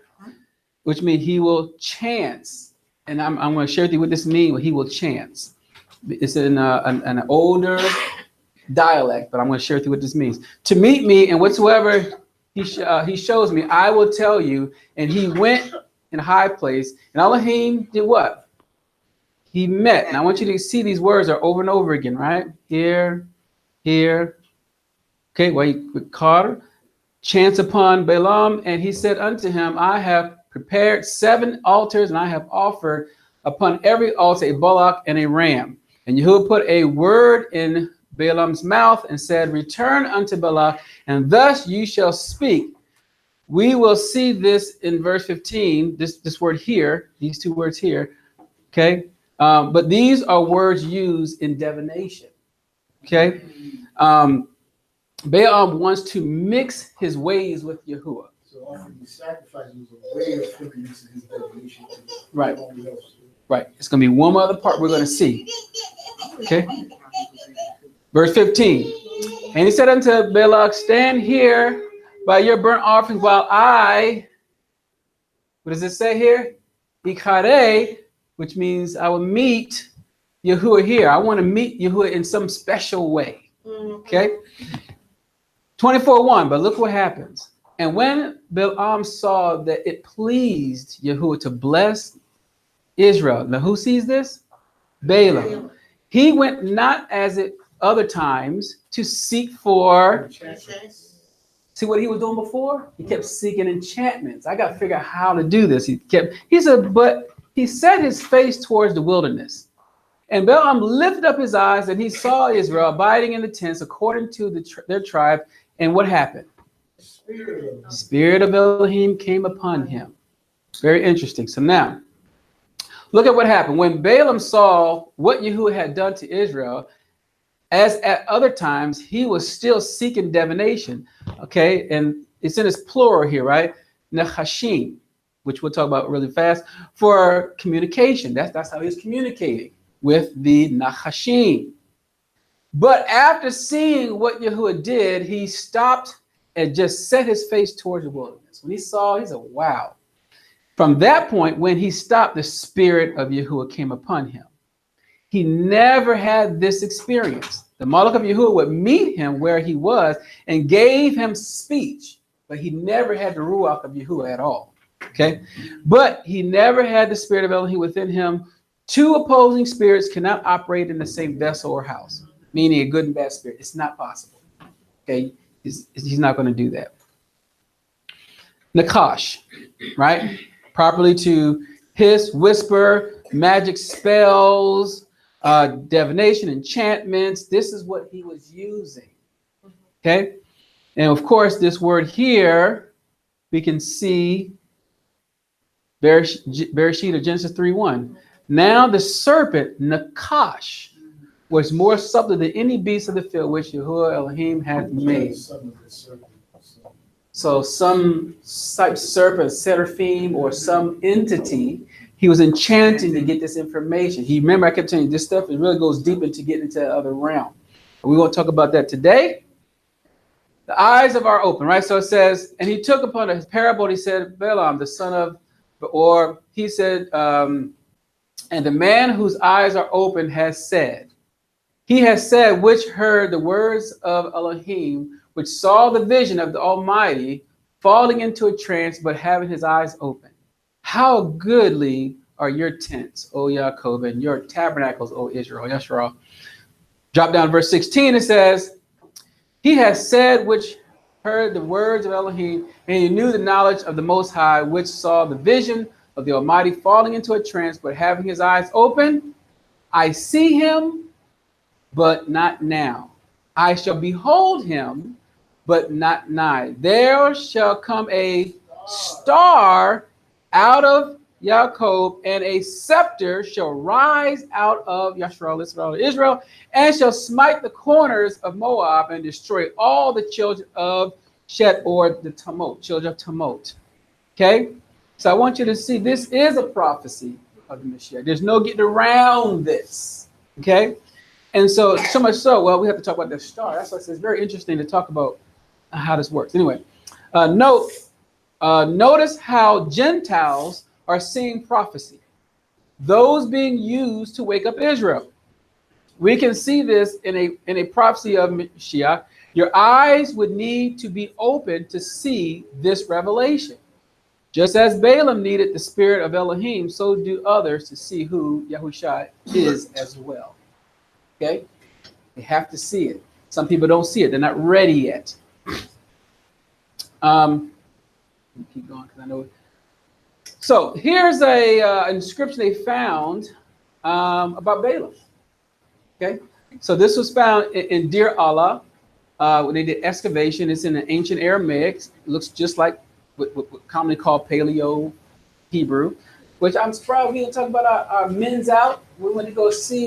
A: Which means he will chance. And I'm going to share with you what this means. He will chance. It's in an older dialect, but I'm going to share with you what this means. To meet me, and whatsoever he shows me, I will tell you. And he went in a high place, and Elohim did what? he met. Now I want you to see these words are over and over again, right? Here, here. Okay, well, he called chance upon Balaam, and he said unto him, I have prepared 7 altars, and I have offered upon every altar a bullock and a ram. And Yahuah put a word in Balaam's mouth and said, return unto Balak, and thus you shall speak. We will see this in verse 15, this word here, these 2 words here, okay? But these are words used in divination, okay? Balaam wants to mix his ways with Yahuah.
E: So offering the sacrifice was a way of introducing his divination to
A: Right.
E: everyone else.
A: Right. It's going to be one other part we're going to see. Okay. Verse 15. And he said unto Balak, stand here by your burnt offering while I, what does it say here? Ikare, which means I will meet Yahuah here. I want to meet Yahuah in some special way. Okay. 24:1, but look what happens. And when Balaam saw that it pleased Yahuah to bless Israel. Now who sees this? Balaam. He went not as at other times to seek for. See what he was doing before? He kept seeking enchantments. I got to figure out how to do this. He said, but he set his face towards the wilderness. And Balaam lifted up his eyes and he saw Israel abiding in the tents according to their tribe. And what happened? Spirit of Elohim came upon him. Very interesting. So now, look at what happened. When Balaam saw what Yahuah had done to Israel, as at other times, he was still seeking divination. Okay, and it's in his plural here, right? Nechashim, which we'll talk about really fast, for communication. That's how he's communicating with the Nachashim. But after seeing what Yahuah did, he stopped and just set his face towards the wilderness. When he saw, he said, wow. From that point, when he stopped, the spirit of Yahuah came upon him. He never had this experience. The Malach of Yahuah would meet him where he was and gave him speech, but he never had the Ruach of Yahuah at all. Okay? But he never had the spirit of Elohim within him. 2 opposing spirits cannot operate in the same vessel or house, meaning a good and bad spirit. It's not possible. Okay? He's not going to do that. Nakash, right? Properly to hiss, whisper, magic spells, divination, enchantments. This is what he was using. Okay? And of course, this word here, we can see Bereshit of Genesis 3:1. Now the serpent, Nakash, was more subtle than any beast of the field which Yahuah Elohim had made. So some type serpent, seraphim, or some entity, he was enchanting to get this information. Remember, I kept telling you this stuff, it really goes deep into getting into the other realm. We won't talk about that today. The eyes of our open, right? So it says, and he took upon his parable, and he said, Balaam, the son of, or he said, and the man whose eyes are open has said, he has said, which heard the words of Elohim, which saw the vision of the Almighty, falling into a trance, but having his eyes open. How goodly are your tents, O Yaakov, and your tabernacles, O Israel. Yeshua. Drop down to verse 16, it says, he has said, which heard the words of Elohim, and he knew the knowledge of the Most High, which saw the vision of the Almighty falling into a trance, but having his eyes open. I see him, but not now. I shall behold him, but not nigh. There shall come a star out of Yaakov, and a scepter shall rise out of Yashrael, Israel, and shall smite the corners of Moab and destroy all the children of Shet, or the Tumult, children of Tumult. Okay? So I want you to see this is a prophecy of the Messiah. There's no getting around this. Okay? And so much so, well, we have to talk about the star. That's why it's very interesting to talk about how this works. Anyway, notice how Gentiles are seeing prophecy. Those being used to wake up Israel. We can see this in a prophecy of Mashiach. Your eyes would need to be open to see this revelation. Just as Balaam needed the spirit of Elohim, so do others to see who Yahushua is as well. Okay? They have to see it. Some people don't see it. They're not ready yet. Keep going because I know it. So here's a inscription they found about Balaam. Okay? So this was found in Deir Allah when they did excavation. It's in an ancient Aramaic. It looks just like what commonly called Paleo Hebrew, which I'm surprised we didn't talk about our men's out. We went to go see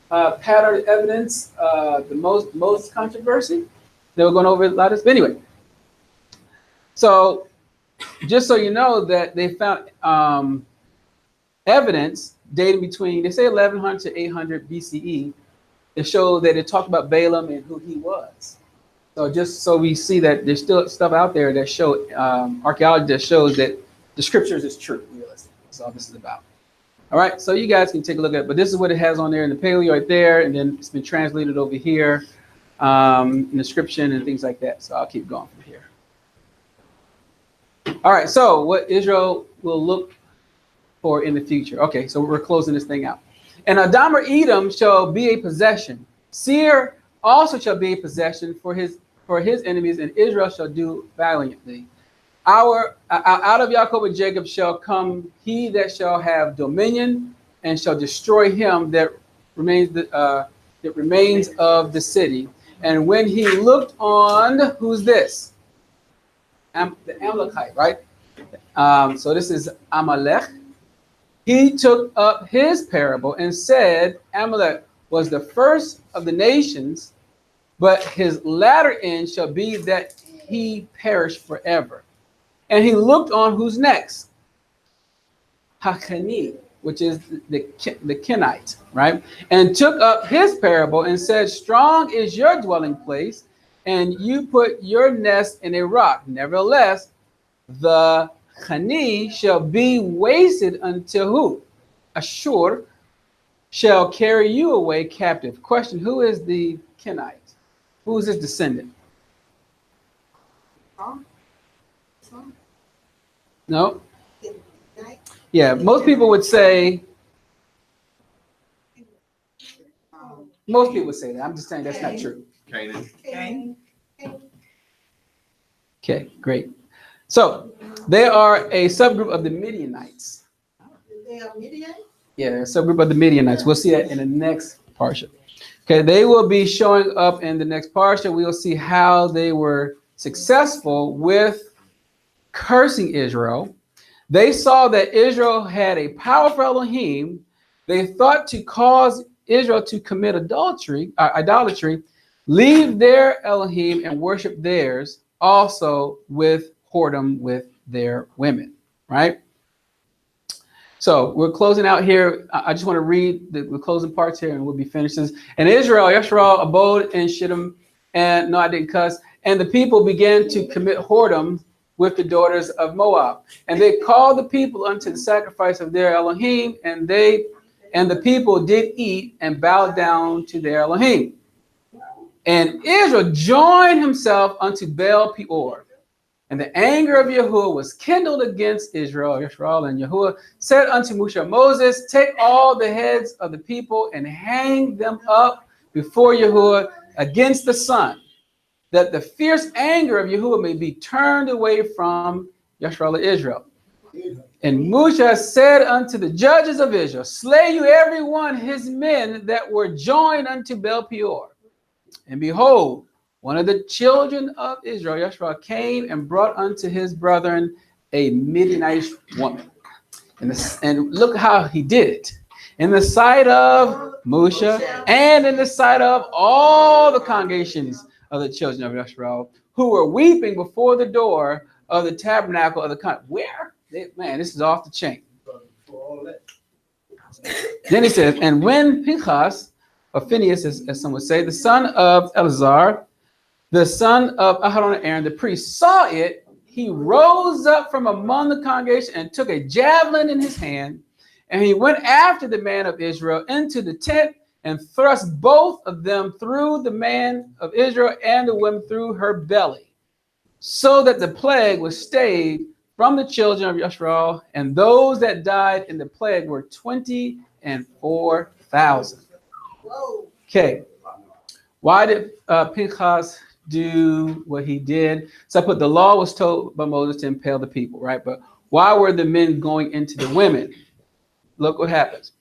A: pattern evidence, the most controversy. They were going over a lot of this. But anyway, so just so you know that they found evidence dating between, they say 1100 to 800 BCE, to show that it talked about Balaam and who he was. So just so we see that there's still stuff out there that show, archaeology that shows that the scriptures is true, realistic. That's all this is about. All right, so you guys can take a look at it, but this is what it has on there in the paleo right there, and then it's been translated over here, in the description and things like that. So I'll keep going from here. All right, so what Israel will look for in the future. Okay, so we're closing this thing out. And Adam or Edom shall be a possession. Seir also shall be a possession for his enemies, and Israel shall do valiantly. Out of Jacob and Jacob shall come he that shall have dominion, and shall destroy him that remains of the city. And when he looked on, who's this? The Amalekite, right? So this is Amalek. He took up his parable and said, Amalek was the first of the nations, but his latter end shall be that he perish forever. And he looked on who's next? Hakani, which is the Kenite, right? And took up his parable and said, strong is your dwelling place, and you put your nest in a rock. Nevertheless, the Chani shall be wasted until who? Ashur shall carry you away captive. Question, who is the Kenite? Who is his descendant? No? Yeah, most people would say, most people would say that. I'm just saying that's not true.
K: Canaan.
A: Okay, great. So they are a subgroup of the Midianites.
B: They are Midian?
A: Yeah, they're a subgroup of the Midianites. We'll see that in the next Parsha. Okay, they will be showing up in the next Parsha. We will see how they were successful with cursing Israel. They saw that Israel had a powerful Elohim. They thought to cause Israel to commit idolatry, leave their Elohim and worship theirs, also with whoredom with their women, right? So we're closing out here. I just want to read the closing parts here and we'll be finished. And Israel, Yeshua abode in Shittim, and no, I didn't cuss. And the people began to commit whoredom with the daughters of Moab. And they called the people unto the sacrifice of their Elohim, and the people did eat and bow down to their Elohim. And Israel joined himself unto Baal Peor. And the anger of Yahuah was kindled against Israel. And Yahuah said unto Moses, take all the heads of the people and hang them up before Yahuah against the sun, that the fierce anger of Yahuah may be turned away from Israel. And Moses said unto the judges of Israel, slay you every one his men that were joined unto Baal Peor. And behold, one of the children of Israel, Yeshua, came and brought unto his brethren a Midianite woman. And look how he did it. In the sight of Moshe and in the sight of all the congregations of the children of Israel, who were weeping before the door of the tabernacle of the camp. Where? Man, this is off the chain. Then he says, and when Pinchas, or Phineas, as some would say, the son of Eleazar, the son of Aharon and Aaron, the priest, saw it, he rose up from among the congregation and took a javelin in his hand, and he went after the man of Israel into the tent and thrust both of them through the man of Israel and the woman through her belly, so that the plague was stayed from the children of Yashrael, and those that died in the plague were 24,000. Okay. Why did Pinchas do what he did? So I put the law was told by Moses to impale the people, right? But why were the men going into the women? Look what happens.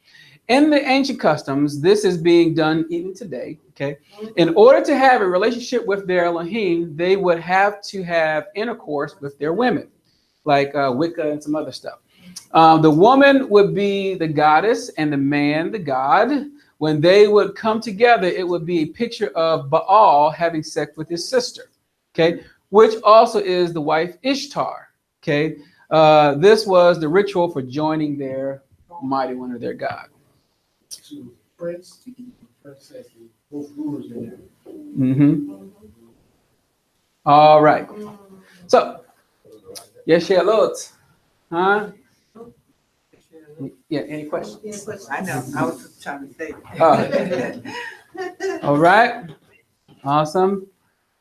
A: In the ancient customs, this is being done even today, okay? In order to have a relationship with their Elohim, they would have to have intercourse with their women, like Wicca and some other stuff. The woman would be the goddess and the man the god. When they would come together, it would be a picture of Baal having sex with his sister, okay? Which also is the wife Ishtar, okay? This was the ritual for joining their mighty one or their god.
E: To Prince, princess, both rulers in there.
A: Mm-hmm. All right. So, yes, Charlotte. Huh? Yeah, any questions?
H: I know, I was just trying to say.
A: All right. Awesome.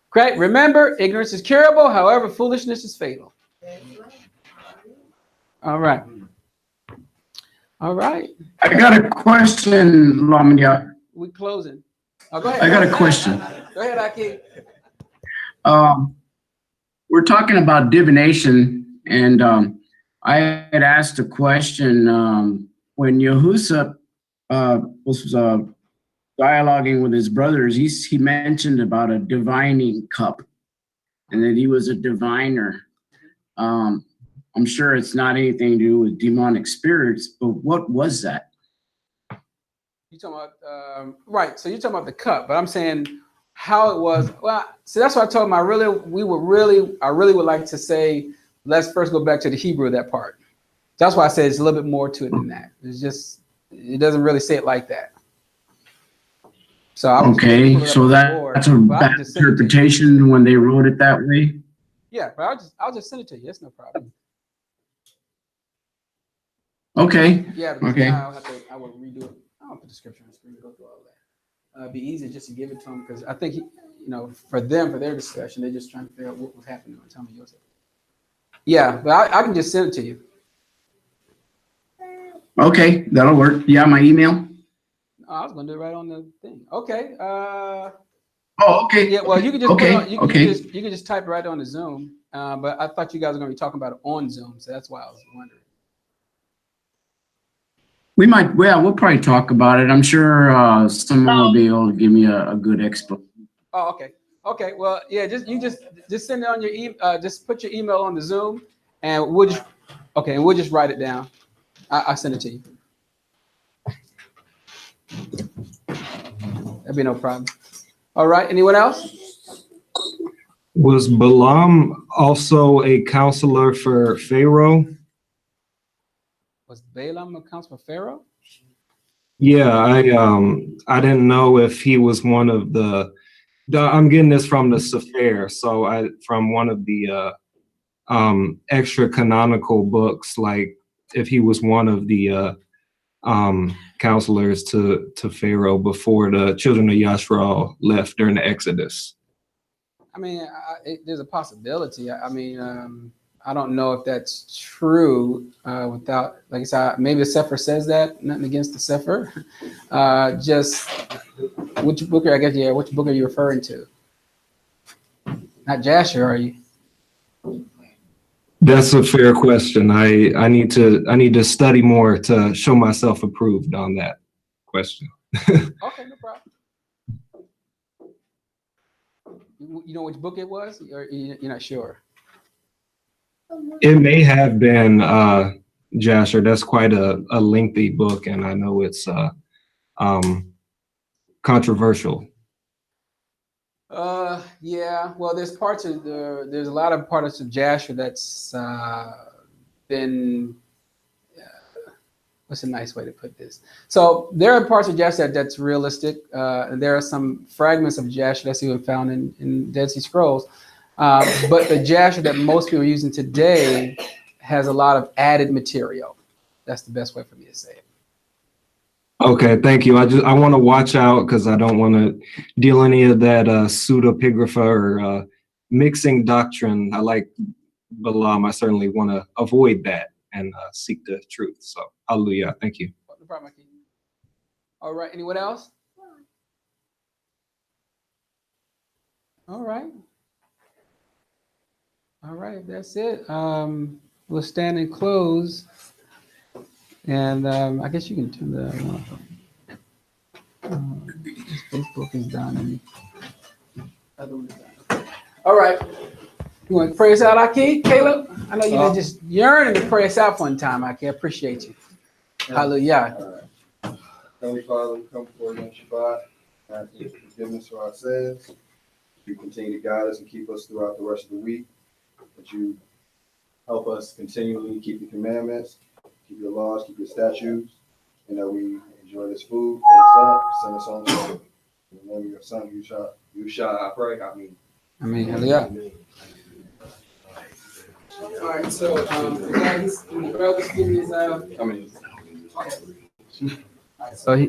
A: Great. Remember, ignorance is curable. However, foolishness is fatal. All right. All right.
D: I got a question, Lamadyahu.
A: We closing. Oh, go ahead.
D: I got a question.
A: Go ahead, Aki.
D: We're talking about divination, and I had asked a question when Yahuah was dialoguing with his brothers. He mentioned about a divining cup, and that he was a diviner. I'm sure it's not anything to do with demonic spirits, but what was that?
A: You talking about right? So you're talking about the cup, but I'm saying how it was. Well, so that's what I told him. I really would like to say. Let's first go back to the Hebrew of that part. That's why I said it's a little bit more to it than that. It's just it doesn't really say it like that. So
D: okay, so that's a bad interpretation when they wrote it that way.
A: Yeah, but I'll just send it to you. It's no problem.
D: Okay.
A: Yeah.
D: Okay.
A: I will redo it. I'll put the scripture on the screen to go through all that. It'd be easy just to give it to them because I think for their discussion, they're just trying to figure out what was happening. Tell me yours. Yeah, but I can just send it to you.
D: Okay, that'll work. You have my email?
A: Oh, I was gonna do it right on the thing. Okay.
D: Oh, okay.
A: Yeah. Well, you can just
D: okay.
A: put it on,
D: okay.
A: you can just type it right on the Zoom. But I thought you guys were gonna be talking about it on Zoom, so that's why I was wondering.
D: We might. Well, we'll probably talk about it. I'm sure someone will be able to give me a good explanation.
A: Oh, okay. Okay. Well, yeah. Just send it on your just put your email on the Zoom, and we'll just write it down. I'll send it to you. That'd be no problem. All right. Anyone else?
M: Was Balaam also a counselor for Pharaoh?
A: Was Balaam a counselor for Pharaoh?
M: Yeah, I didn't know if he was one of the I'm getting this from the Sefer, so from one of the extra canonical books, like if he was one of the counselors to Pharaoh before the children of Yashrael left during the Exodus.
A: I mean, there's a possibility. I mean, I don't know if that's true without, like I said, maybe the Sefer says that. Nothing against the Sefer. Just which book are which book are you referring to? Not Jasher, are you?
M: That's a fair question. I need to study more to show myself approved on that question.
A: Okay, no problem. You know which book it was, or you're not sure?
M: It may have been Jasher. That's quite a lengthy book, and I know it's controversial.
A: Yeah. Well, there's a lot of parts of Jasher that's been. What's a nice way to put this? So there are parts of Jasher that's realistic, and there are some fragments of Jasher that's even found in Dead Sea Scrolls. But the Jasher that most people are using today has a lot of added material. That's the best way for me to say it.
M: Okay, thank you. I want to watch out because I don't want to deal any of that pseudepigrapha or mixing doctrine. I like Balaam, I certainly want to avoid that and seek the truth. So, hallelujah. Thank you.
A: No problem, Akeem. All right, anyone else? All right. All right, that's it. We'll stand and close. And I guess you can turn the Facebook is done. All right. You want to pray us out, Aki? Caleb? I know you've been just yearning to pray us out one time, Aki. I appreciate you. Hallelujah.
N: Heavenly Father, we come before you on Shabbat, asking for forgiveness for our sins. You continue to guide us and keep us throughout the rest of the week. That you help us continually keep the commandments, keep your laws, keep your statutes, and that we enjoy this food, fill us up, send us on to in the name of your son, Yahuah, I pray.
A: I mean, hallelujah. All right, so the brother's giving his
N: I mean,
A: so he